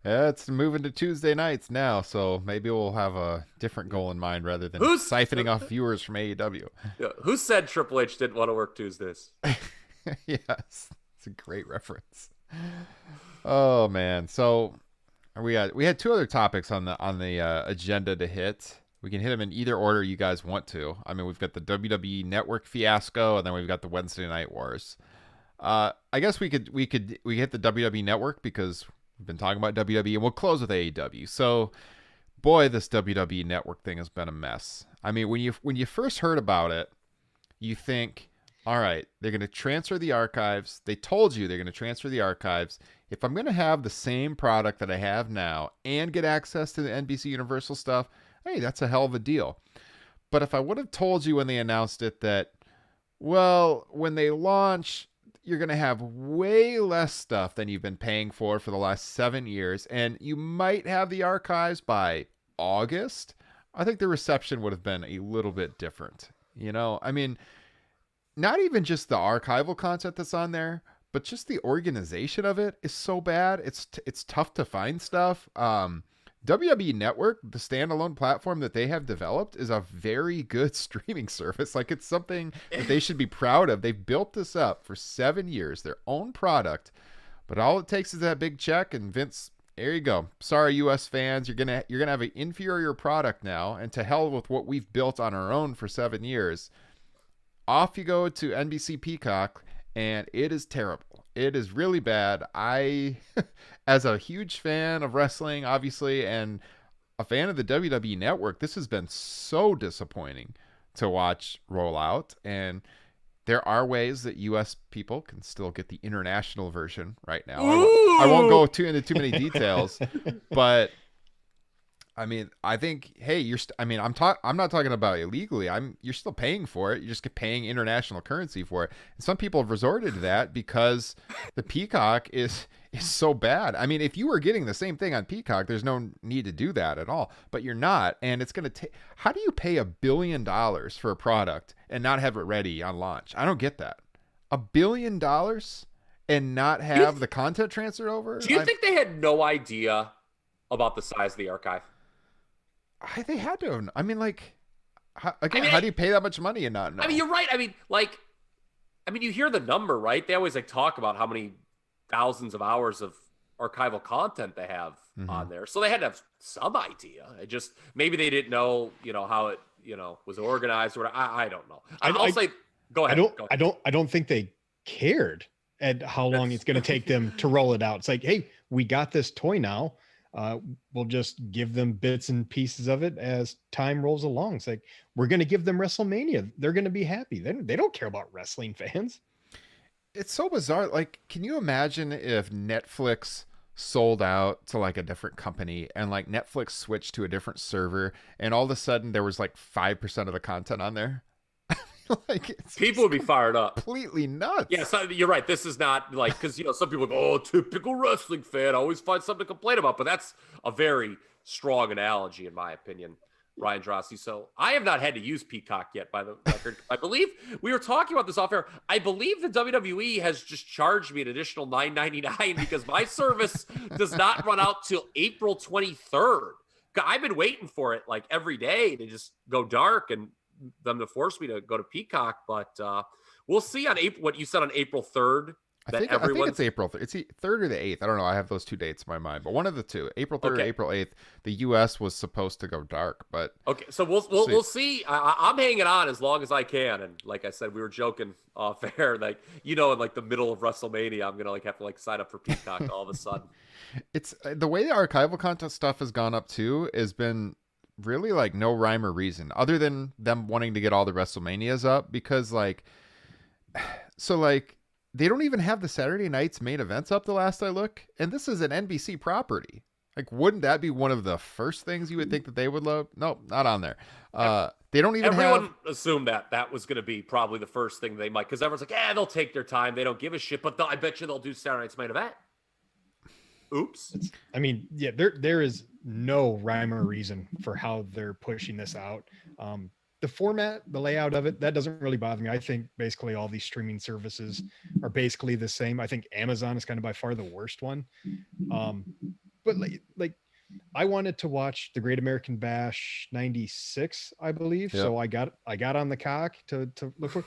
Yeah, it's moving to Tuesday nights now, so maybe we'll have a different goal in mind rather than siphoning off viewers from AEW. Yeah, who said Triple H didn't want to work Tuesdays? Yes, it's a great reference. Oh man, so we had two other topics on the agenda to hit. We can hit them in either order you guys want to. We've got the WWE Network fiasco, and then we've got the Wednesday Night Wars. I guess we hit the WWE Network because we've been talking about WWE, and we'll close with AEW. So, boy, this WWE Network thing has been a mess. When you first heard about it, you think, all right, they're going to transfer the archives. They told you they're going to transfer the archives. If I'm going to have the same product that I have now and get access to the NBC Universal stuff, hey, that's a hell of a deal. But if I would have told you when they announced it that, well, when they launch, you're going to have way less stuff than you've been paying for the last 7 years, and you might have the archives by August, I think the reception would have been a little bit different. Not even just the archival content that's on there, but just the organization of it is so bad. It's tough to find stuff. WWE Network, the standalone platform that they have developed, is a very good streaming service. It's something that they should be proud of. They've built this up for 7 years, their own product, but all it takes is that big check, and Vince, there you go. Sorry, US fans, you're gonna have an inferior product now, and to hell with what we've built on our own for 7 years. Off you go to NBC Peacock, and it is terrible. It is really bad. I, as a huge fan of wrestling, obviously, and a fan of the WWE Network, this has been so disappointing to watch roll out. And there are ways that U.S. people can still get the international version right now. I won't go into too many details, but I think, hey, I'm not talking about illegally. You're still paying for it. You're just paying international currency for it. And some people have resorted to that because the Peacock is so bad. If you were getting the same thing on Peacock, there's no need to do that at all. But you're not, and it's going to take. How do you pay $1 billion for a product and not have it ready on launch? I don't get that. $1 billion and not have the content transferred over? Do you think they had no idea about the size of the archive? They had to have. How do you pay that much money and not know? You're right. You hear the number, right? They always talk about how many thousands of hours of archival content they have on there. So they had to have some idea. Maybe they didn't know, how it, was organized or whatever. I don't know. I'll say, go ahead. I don't think they cared at how long it's going to take them to roll it out. It's like, hey, we got this toy now. We'll just give them bits and pieces of it as time rolls along. It's like, we're going to give them WrestleMania. They're going to be happy. They don't care about wrestling fans. It's so bizarre. Can you imagine if Netflix sold out to a different company and Netflix switched to a different server and all of a sudden there was 5% of the content on there? People would be fired up. Completely nuts. Yeah, so you're right. This is not because some people go, oh, typical wrestling fan. I always find something to complain about, but that's a very strong analogy in my opinion, Ryan Drossi. So I have not had to use Peacock yet, by the record. I believe we were talking about this off air. I believe the WWE has just charged me an additional $9.99 because my service does not run out till April 23rd. I've been waiting for it every day to just go dark and them to force me to go to Peacock, but we'll see on April. What you said on April 3rd I that think it's April. It's the 3rd or the 8th. I don't know. I have those two dates in my mind, but one of the two, April 3rd or April 8th. The U.S. was supposed to go dark, but okay. So we'll see. I'm hanging on as long as I can, and like I said, we were joking off air, like in like the middle of WrestleMania, I'm gonna like have to like sign up for Peacock all of a sudden. It's the way the archival content stuff has gone up too has been really like no rhyme or reason other than them wanting to get all the WrestleManias up because like they don't even have the Saturday night's main events up the last I look, and this is an NBC property. Like, wouldn't that be one of the first things you would think that they would love? No, not on there. They don't even Everyone assumed that was going to be probably the first thing they might, because everyone's like, yeah, they'll take their time. They don't give a shit, but I bet you they'll do Saturday night's main event. Oops. I mean, yeah, there is no rhyme or reason for how they're pushing this out. The format, the layout of it, that doesn't really bother me. I think basically all these streaming services are basically the same. I think Amazon is kind of by far the worst one. But like I wanted to watch the Great American Bash 96, I believe. Yep. So I got on the cock to look for.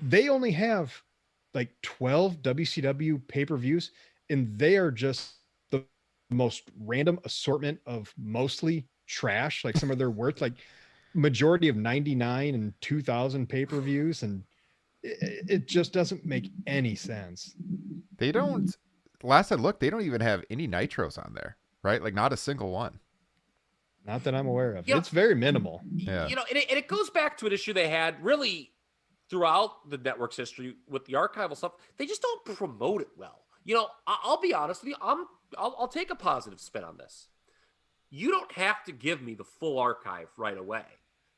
They only have like 12 WCW pay-per-views, and they are just the most random assortment of mostly trash. Like some of their worth, like majority of 99 and 2000 pay-per-views, and it just doesn't make any sense. They don't. Last I looked, they don't even have any nitros on there, right? Like not a single one. Not that I'm aware of. It's very minimal. Yeah. And it goes back to an issue they had really throughout the network's history with the archival stuff. They just don't promote it well. I'll be honest with you. I'll take a positive spin on this. You don't have to give me the full archive right away,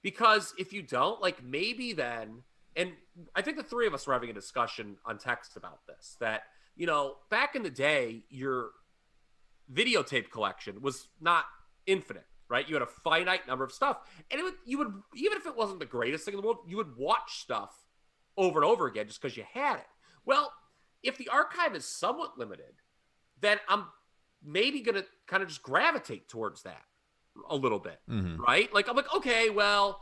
because if you don't, like maybe then, and I think the three of us were having a discussion on text about this, that back in the day, your videotape collection was not infinite, right? You had a finite number of stuff, and you would even if it wasn't the greatest thing in the world, you would watch stuff over and over again just because you had it. Well, if the archive is somewhat limited, then I'm maybe gonna kind of just gravitate towards that a little bit, right? Like I'm like, okay, well,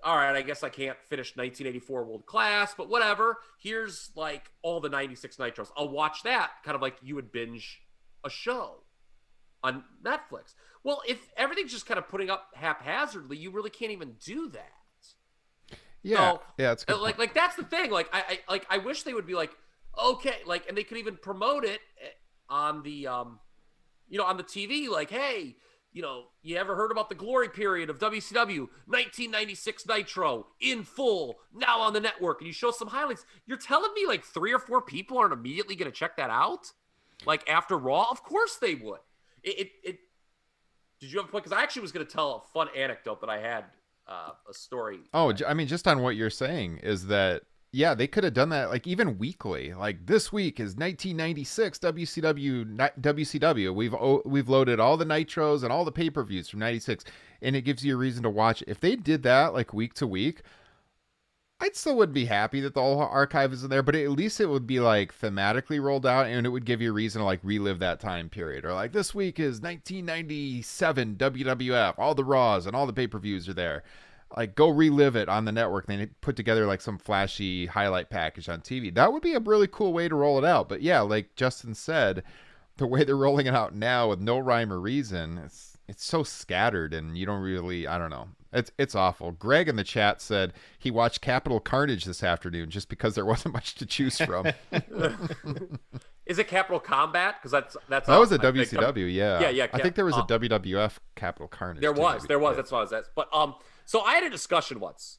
all right, I guess I can't finish 1984 World Class, but whatever. Here's like all the 96 Nitros. I'll watch that, kind of like you would binge a show on Netflix. Well, if everything's just kind of putting up haphazardly, you really can't even do that. Yeah, so, yeah, it's good. Like that's the thing. Like I wish they would be like, okay, like, and they could even promote it on the on the TV, like, hey, you ever heard about the glory period of WCW 1996 Nitro in full now on the network, and you show some highlights. You're telling me like 3 or 4 people aren't immediately going to check that out? Like after Raw? Of course they would. Did you have a point? Because I actually was going to tell a fun anecdote that I had a story. Oh, I mean, just on what you're saying is that, yeah, they could have done that like even weekly. Like this week is 1996 WCW. We've loaded all the nitros and all the pay-per-views from 96, and it gives you a reason to watch. If they did that like week to week, I still would be happy that the whole archive is in there, but at least it would be like thematically rolled out, and it would give you a reason to like relive that time period. Or like this week is 1997 WWF. All the Raws and all the pay-per-views are there. Like go relive it on the network, and then put together like some flashy highlight package on TV. That would be a really cool way to roll it out. But yeah, like Justin said, the way they're rolling it out now with no rhyme or reason, it's so scattered, and you don't really, I don't know. It's awful. Greg in the chat said he watched Capital Carnage this afternoon just because there wasn't much to choose from. Is it Capital Combat? Because that was a WCW, yeah. Yeah. I think there was a WWF Capital Carnage. There was. That's what I was asking. But so I had a discussion once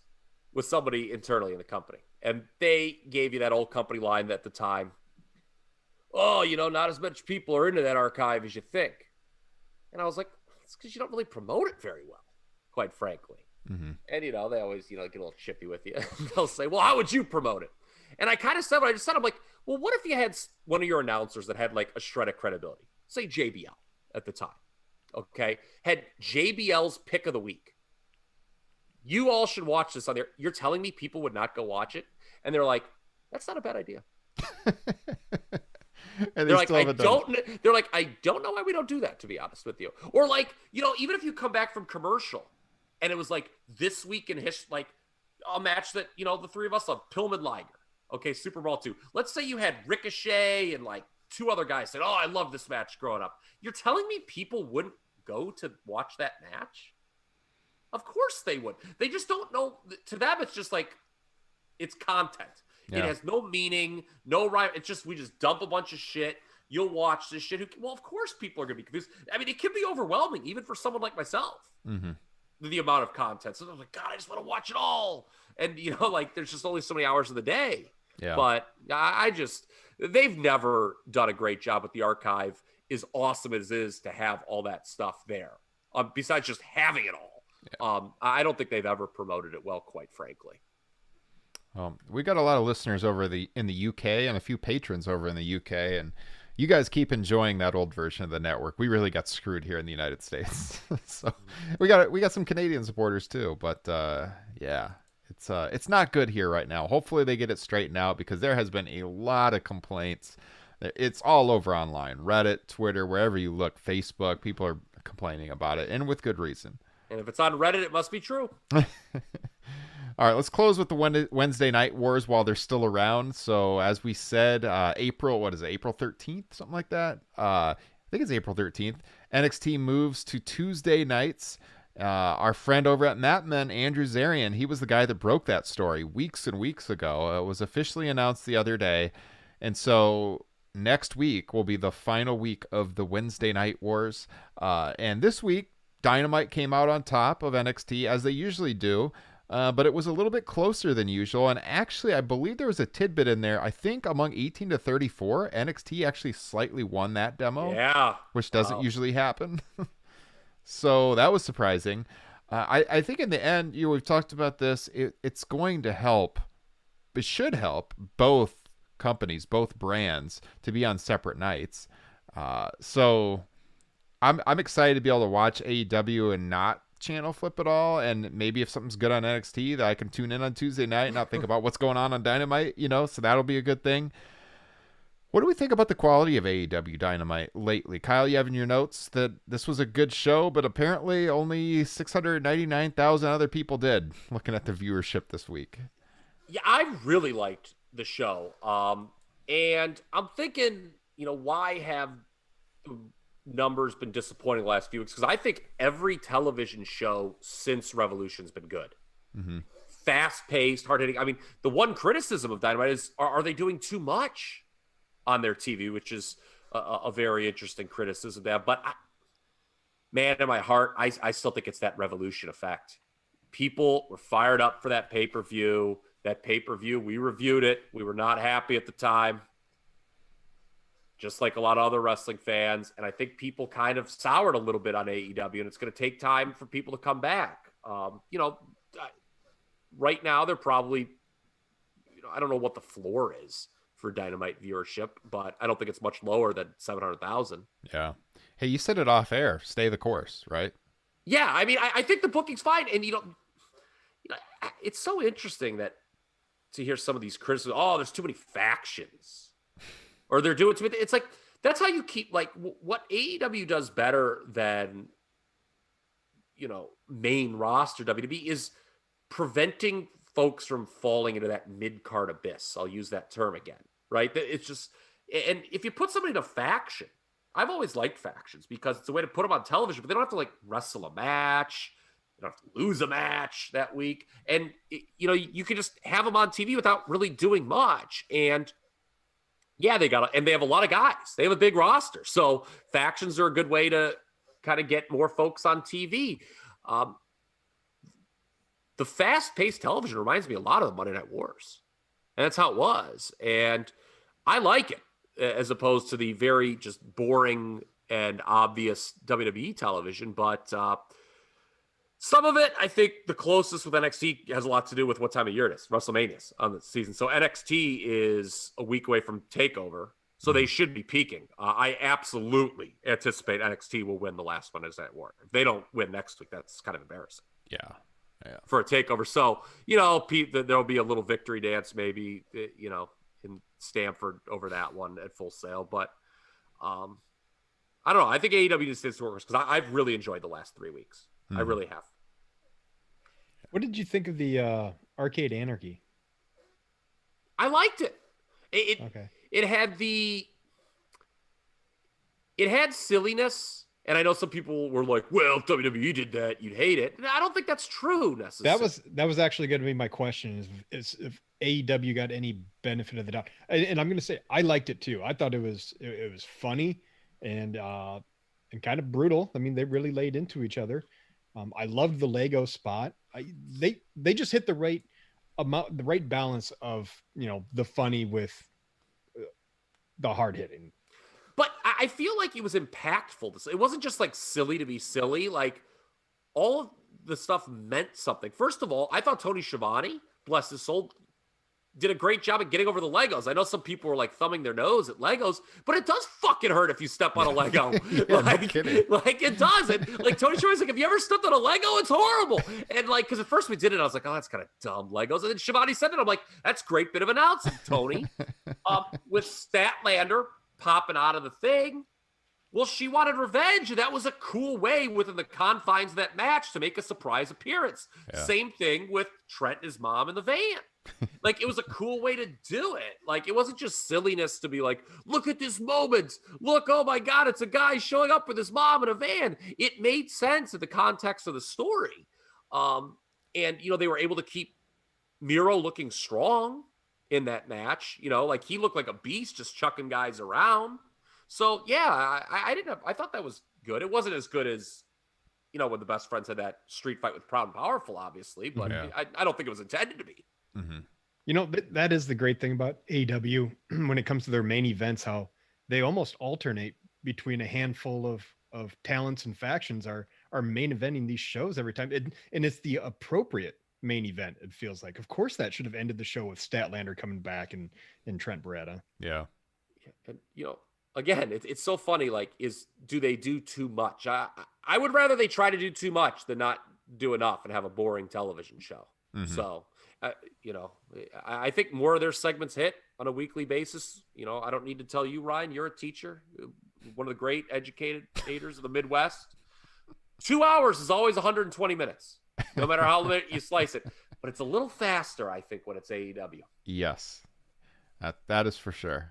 with somebody internally in the company, and they gave you that old company line at the time. Oh, not as much people are into that archive as you think. And I was like, it's because you don't really promote it very well, quite frankly. Mm-hmm. And, they always, get a little chippy with you. They'll say, well, how would you promote it? And I kind of said what I just said. I'm like, well, what if you had one of your announcers that had like a shred of credibility? Say JBL at the time, okay? Had JBL's pick of the week. You all should watch this on there. You're telling me people would not go watch it? And they're like, that's not a bad idea. And they're like, I don't know why we don't do that, to be honest with you. Or like, even if you come back from commercial and it was like this week in history, like a match that, the three of us love, Pillman Liger. Okay, Super Brawl 2. Let's say you had Ricochet and like two other guys said, "Oh, I love this match growing up." You're telling me people wouldn't go to watch that match? Of course they would. They just don't know. To them, it's just like, it's content. Yeah. It has no meaning, no rhyme. It's just, we just dump a bunch of shit. You'll watch this shit. Well, of course people are going to be confused. I mean, it can be overwhelming, even for someone like myself, the amount of content. So I'm like, God, I just want to watch it all. And, you know, like, there's just only so many hours of the day. Yeah. But they've never done a great job with the archive, as awesome as it is to have all that stuff there. Besides just having it all. Yeah. I don't think they've ever promoted it well, quite frankly. We got a lot of listeners over in the UK and a few patrons over in the UK, and you guys keep enjoying that old version of the network. We really got screwed here in the United States. So we got some Canadian supporters too, but yeah, it's not good here right now. Hopefully they get it straightened out, because there has been a lot of complaints. It's all over online, Reddit, Twitter, wherever you look, Facebook. People are complaining about it, and with good reason. And if it's on Reddit, it must be true. All right, let's close with the Wednesday Night Wars while they're still around. So, as we said, April 13th? Something like that? I think it's April 13th. NXT moves to Tuesday nights. Our friend over at Mat Men, Andrew Zarian, he was the guy that broke that story weeks and weeks ago. It was officially announced the other day. And so, next week will be the final week of the Wednesday Night Wars. And this week, Dynamite came out on top of NXT, as they usually do, but it was a little bit closer than usual. And actually, I believe there was a tidbit in there. I think among 18 to 34, NXT actually slightly won that demo. Yeah. Which doesn't usually happen. So that was surprising. I think in the end, we've talked about this. It's going to help. It should help both companies, both brands, to be on separate nights. So I'm excited to be able to watch AEW and not channel flip it all, and maybe if something's good on NXT that I can tune in on Tuesday night and not think about what's going on Dynamite, so that'll be a good thing. What do we think about the quality of AEW Dynamite lately? Kyle, you have in your notes that this was a good show, but apparently only 699,000 other people did, looking at the viewership this week. Yeah, I really liked the show. And I'm thinking, why have numbers been disappointing the last few weeks? Because I think every television show since Revolution's been good. Fast-paced, hard-hitting. I mean, the one criticism of Dynamite is, are they doing too much on their TV, which is a very interesting criticism of that. But man, in my heart, I still think it's that Revolution effect. People were fired up for that pay-per-view. That pay-per-view, we reviewed it. We were not happy at the time, just like a lot of other wrestling fans. And I think people kind of soured a little bit on AEW, and it's going to take time for people to come back. Right now they're probably, I don't know what the floor is for Dynamite viewership, but I don't think it's much lower than 700,000. Yeah. Hey, you said it off air. Stay the course, right? Yeah. I mean, I think the booking's fine. And, it's so interesting to hear some of these criticisms. Oh, there's too many factions. Or they're doing too many. It's like, that's how you keep, like, what AEW does better than, main roster WWE is preventing folks from falling into that mid-card abyss. I'll use that term again, right? It's just, and if you put somebody in a faction, I've always liked factions because it's a way to put them on television, but they don't have to, like, wrestle a match. You don't have to lose a match that week. And, you can just have them on TV without really doing much. And, yeah, they have a lot of guys. They have a big roster. So factions are a good way to kind of get more folks on TV. The fast-paced television reminds me a lot of the Monday Night Wars. And that's how it was. And I like it, as opposed to the very just boring and obvious WWE television. But some of it, I think the closest with NXT has a lot to do with what time of year it is. WrestleMania's on the season. So NXT is a week away from TakeOver. So they should be peaking. I absolutely anticipate NXT will win the last one as that war. If they don't win next week, that's kind of embarrassing. Yeah. For a TakeOver. So, there'll be a little victory dance maybe, in Stamford over that one at Full Sail. But I don't know. I think AEW needs to work because I've really enjoyed the last 3 weeks. I really have. What did you think of the Arcade Anarchy? I liked it. Okay. It had silliness, and I know some people were like, "Well, if WWE did that, you'd hate it." And I don't think that's true necessarily. That was actually going to be my question: is if AEW got any benefit of the doubt? And I'm going to say I liked it too. I thought it was funny and kind of brutal. I mean, they really laid into each other. I loved the Lego spot. They just hit the right amount, the right balance of the funny with the hard hitting. But I feel like it was impactful. It wasn't just like silly to be silly. Like all of the stuff meant something. First of all, I thought Tony Schiavone, bless his soul, did a great job at getting over the Legos. I know some people were like thumbing their nose at Legos, but it does fucking hurt if you step on a Lego. Yeah, no kidding. Like it does. And like Tony Schiavone's like, have you ever stepped on a Lego? It's horrible. And like, because at first we did it, I was like, oh, that's kind of dumb Legos. And then Schiavone said it. I'm like, that's great bit of announcing, Tony. With Statlander popping out of the thing. Well, she wanted revenge, and that was a cool way within the confines of that match to make a surprise appearance. Yeah. Same thing with Trent and his mom in the van. Like, it was a cool way to do it. Like, it wasn't just silliness to be like, look at this moment. Look, oh my God, it's a guy showing up with his mom in a van. It made sense in the context of the story. And, they were able to keep Miro looking strong in that match. Like, he looked like a beast just chucking guys around. So, yeah, I thought that was good. It wasn't as good as, when the Best Friends had that street fight with Proud and Powerful, obviously, but Yeah. I don't think it was intended to be. Mm-hmm. That is the great thing about AEW when it comes to their main events, how they almost alternate between a handful of talents and factions are main eventing these shows every time. And it's the appropriate main event, it feels like. Of course, that should have ended the show with Statlander coming back and Trent Beretta. Yeah. And, again, it's so funny. Like, do they do too much? I would rather they try to do too much than not do enough and have a boring television show. Mm-hmm. So, I think more of their segments hit on a weekly basis. I don't need to tell you, Ryan, you're a teacher, one of the great educators of the Midwest. 2 hours is always 120 minutes, no matter how late you slice it. But it's a little faster, I think, when it's AEW. Yes, that is for sure.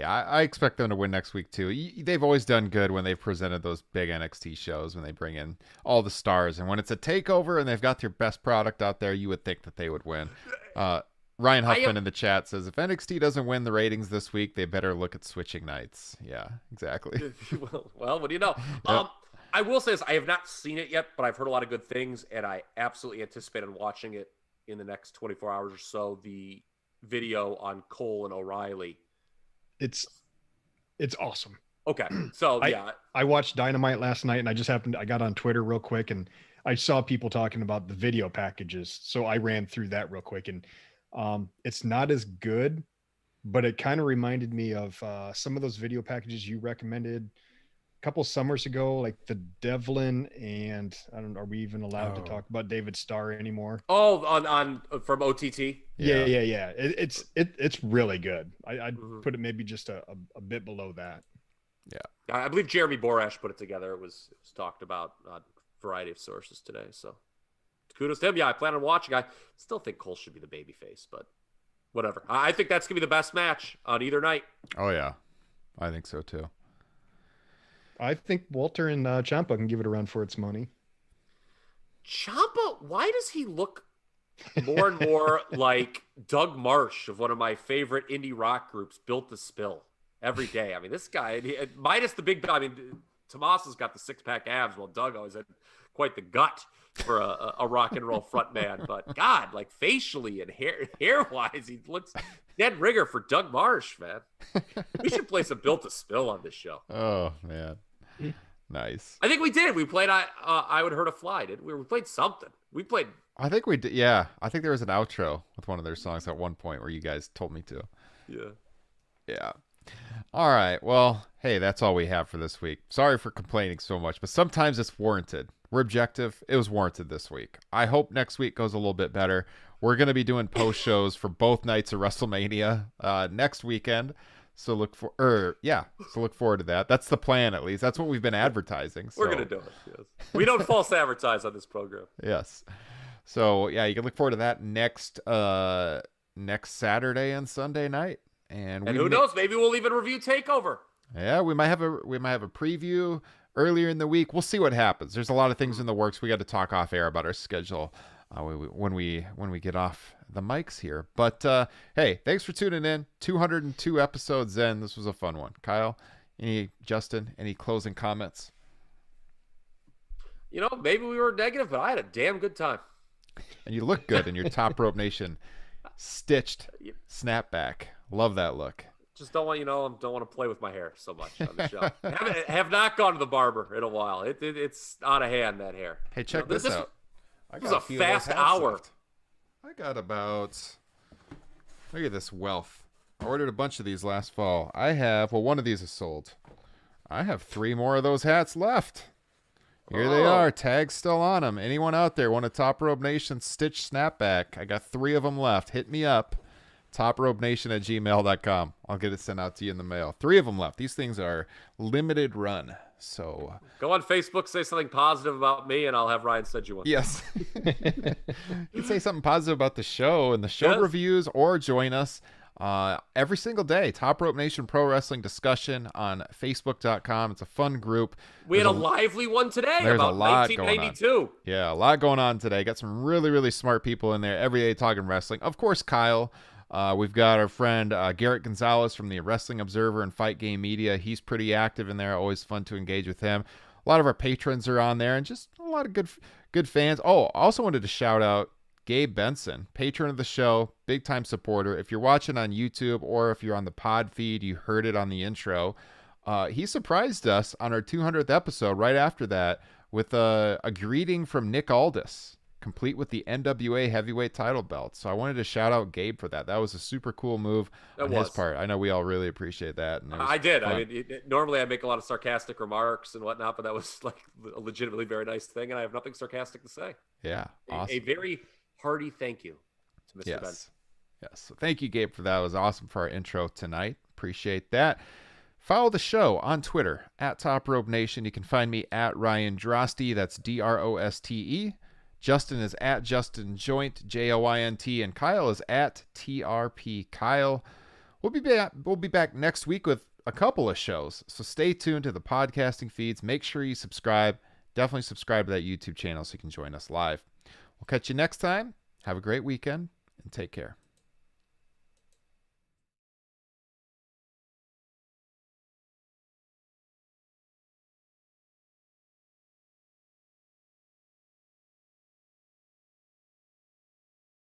Yeah, I expect them to win next week too. They've always done good when they've presented those big NXT shows, when they bring in all the stars. And when it's a takeover and they've got their best product out there, you would think that they would win. Ryan Huffman in the chat says, if NXT doesn't win the ratings this week, they better look at switching nights. Yeah, exactly. Well, what do you know? Yep. I will say this. I have not seen it yet, but I've heard a lot of good things, and I absolutely anticipate on watching it in the next 24 hours or so. The video on Cole and O'Reilly. It's awesome. Okay. So, I watched Dynamite last night, and I got on Twitter real quick, and I saw people talking about the video packages. So I ran through that real quick, and it's not as good, but it kind of reminded me of some of those video packages you recommended a couple summers ago, like the Devlin, and I don't know, are we even allowed to talk about David Starr anymore? Oh, on from OTT. Yeah. It's really good. I'd put it maybe just a bit below that. Yeah. I believe Jeremy Borash put it together. It was talked about on a variety of sources today. So kudos to him. Yeah, I plan on watching. I still think Cole should be the babyface, but whatever. I think that's going to be the best match on either night. Oh, yeah. I think so, too. I think Walter and Ciampa can give it a run for its money. Ciampa, why does he look more and more like Doug Marsh of one of my favorite indie rock groups, Built to Spill, every day? I mean, this guy, minus the big, Tommaso's got the six-pack abs, while Doug always had quite the gut for a rock and roll front man. But God, like facially and hair-wise, he looks dead rigger for Doug Marsh, man. We should play some Built to Spill on this show. Oh, man. Nice. I think we did. We played I Would Hurt a Fly, didn't we? We played something. I think we did. Yeah. I think there was an outro with one of their songs at one point where you guys told me to. Yeah. All right. Well, hey, that's all we have for this week. Sorry for complaining so much, but sometimes it's warranted. We're objective. It was warranted this week. I hope next week goes a little bit better. We're going to be doing post shows for both nights of WrestleMania next weekend. So look forward to that. That's the plan, at least. That's what we've been advertising. So. We're going to do it. Yes. We don't false advertise on this program. Yes. So yeah, you can look forward to that next next Saturday and Sunday night. And who knows? Maybe we'll even review TakeOver. Yeah, we might have a preview earlier in the week. We'll see what happens. There's a lot of things in the works. We got to talk off air about our schedule when we get off the mics here. But hey, thanks for tuning in. 202 episodes in. This was a fun one. Kyle, Justin, any closing comments? Maybe we were negative, but I had a damn good time. And you look good in your Top Rope Nation stitched snapback. Love that look. Just don't want don't want to play with my hair so much on the show. have not gone to the barber in a while. It's out of hand, that hair. Hey, check this out. This was a fast hour. Left. I got about. Look at this wealth. I ordered a bunch of these last fall. I have. Well, one of these is sold. I have 3 more of those hats left. Here they are. Tags still on them. Anyone out there want a Top Rope Nation stitch snapback? I got 3 of them left. Hit me up. topropenation@gmail.com. I'll get it sent out to you in the mail. 3 of them left. These things are limited run. So go on Facebook, say something positive about me, and I'll have Ryan send you one. Yes. You can say something positive about the show and the show reviews, or join us every single day. Top Rope Nation Pro Wrestling discussion on Facebook.com. It's a fun group. We had a lively one today about 1992. Yeah, a lot going on today. Got some really, really smart people in there every day talking wrestling. Of course, Kyle. We've got our friend Garrett Gonzalez from the Wrestling Observer and Fight Game Media. He's pretty active in there. Always fun to engage with him. A lot of our patrons are on there, and just a lot of good fans. Oh, also wanted to shout out Gabe Benson, patron of the show, big time supporter. If you're watching on YouTube or if you're on the pod feed, you heard it on the intro. He surprised us on our 200th episode right after that with a greeting from Nick Aldis, complete with the NWA heavyweight title belt. So I wanted to shout out Gabe for that. That was a super cool move on his part. I know we all really appreciate that. And I did. Fun. I mean, normally I make a lot of sarcastic remarks and whatnot, but that was like a legitimately very nice thing, and I have nothing sarcastic to say. Yeah, awesome. A very hearty thank you to Mr. Benson. Yes. So thank you, Gabe, for that. It was awesome for our intro tonight. Appreciate that. Follow the show on Twitter at Top Rope Nation. You can find me at Ryan Droste. That's DROSTE. Justin is at Justin Joint, JOINT, and Kyle is at TRP Kyle. We'll be back next week with a couple of shows, so stay tuned to the podcasting feeds. Make sure you subscribe. Definitely subscribe to that YouTube channel so you can join us live. We'll catch you next time. Have a great weekend, and take care.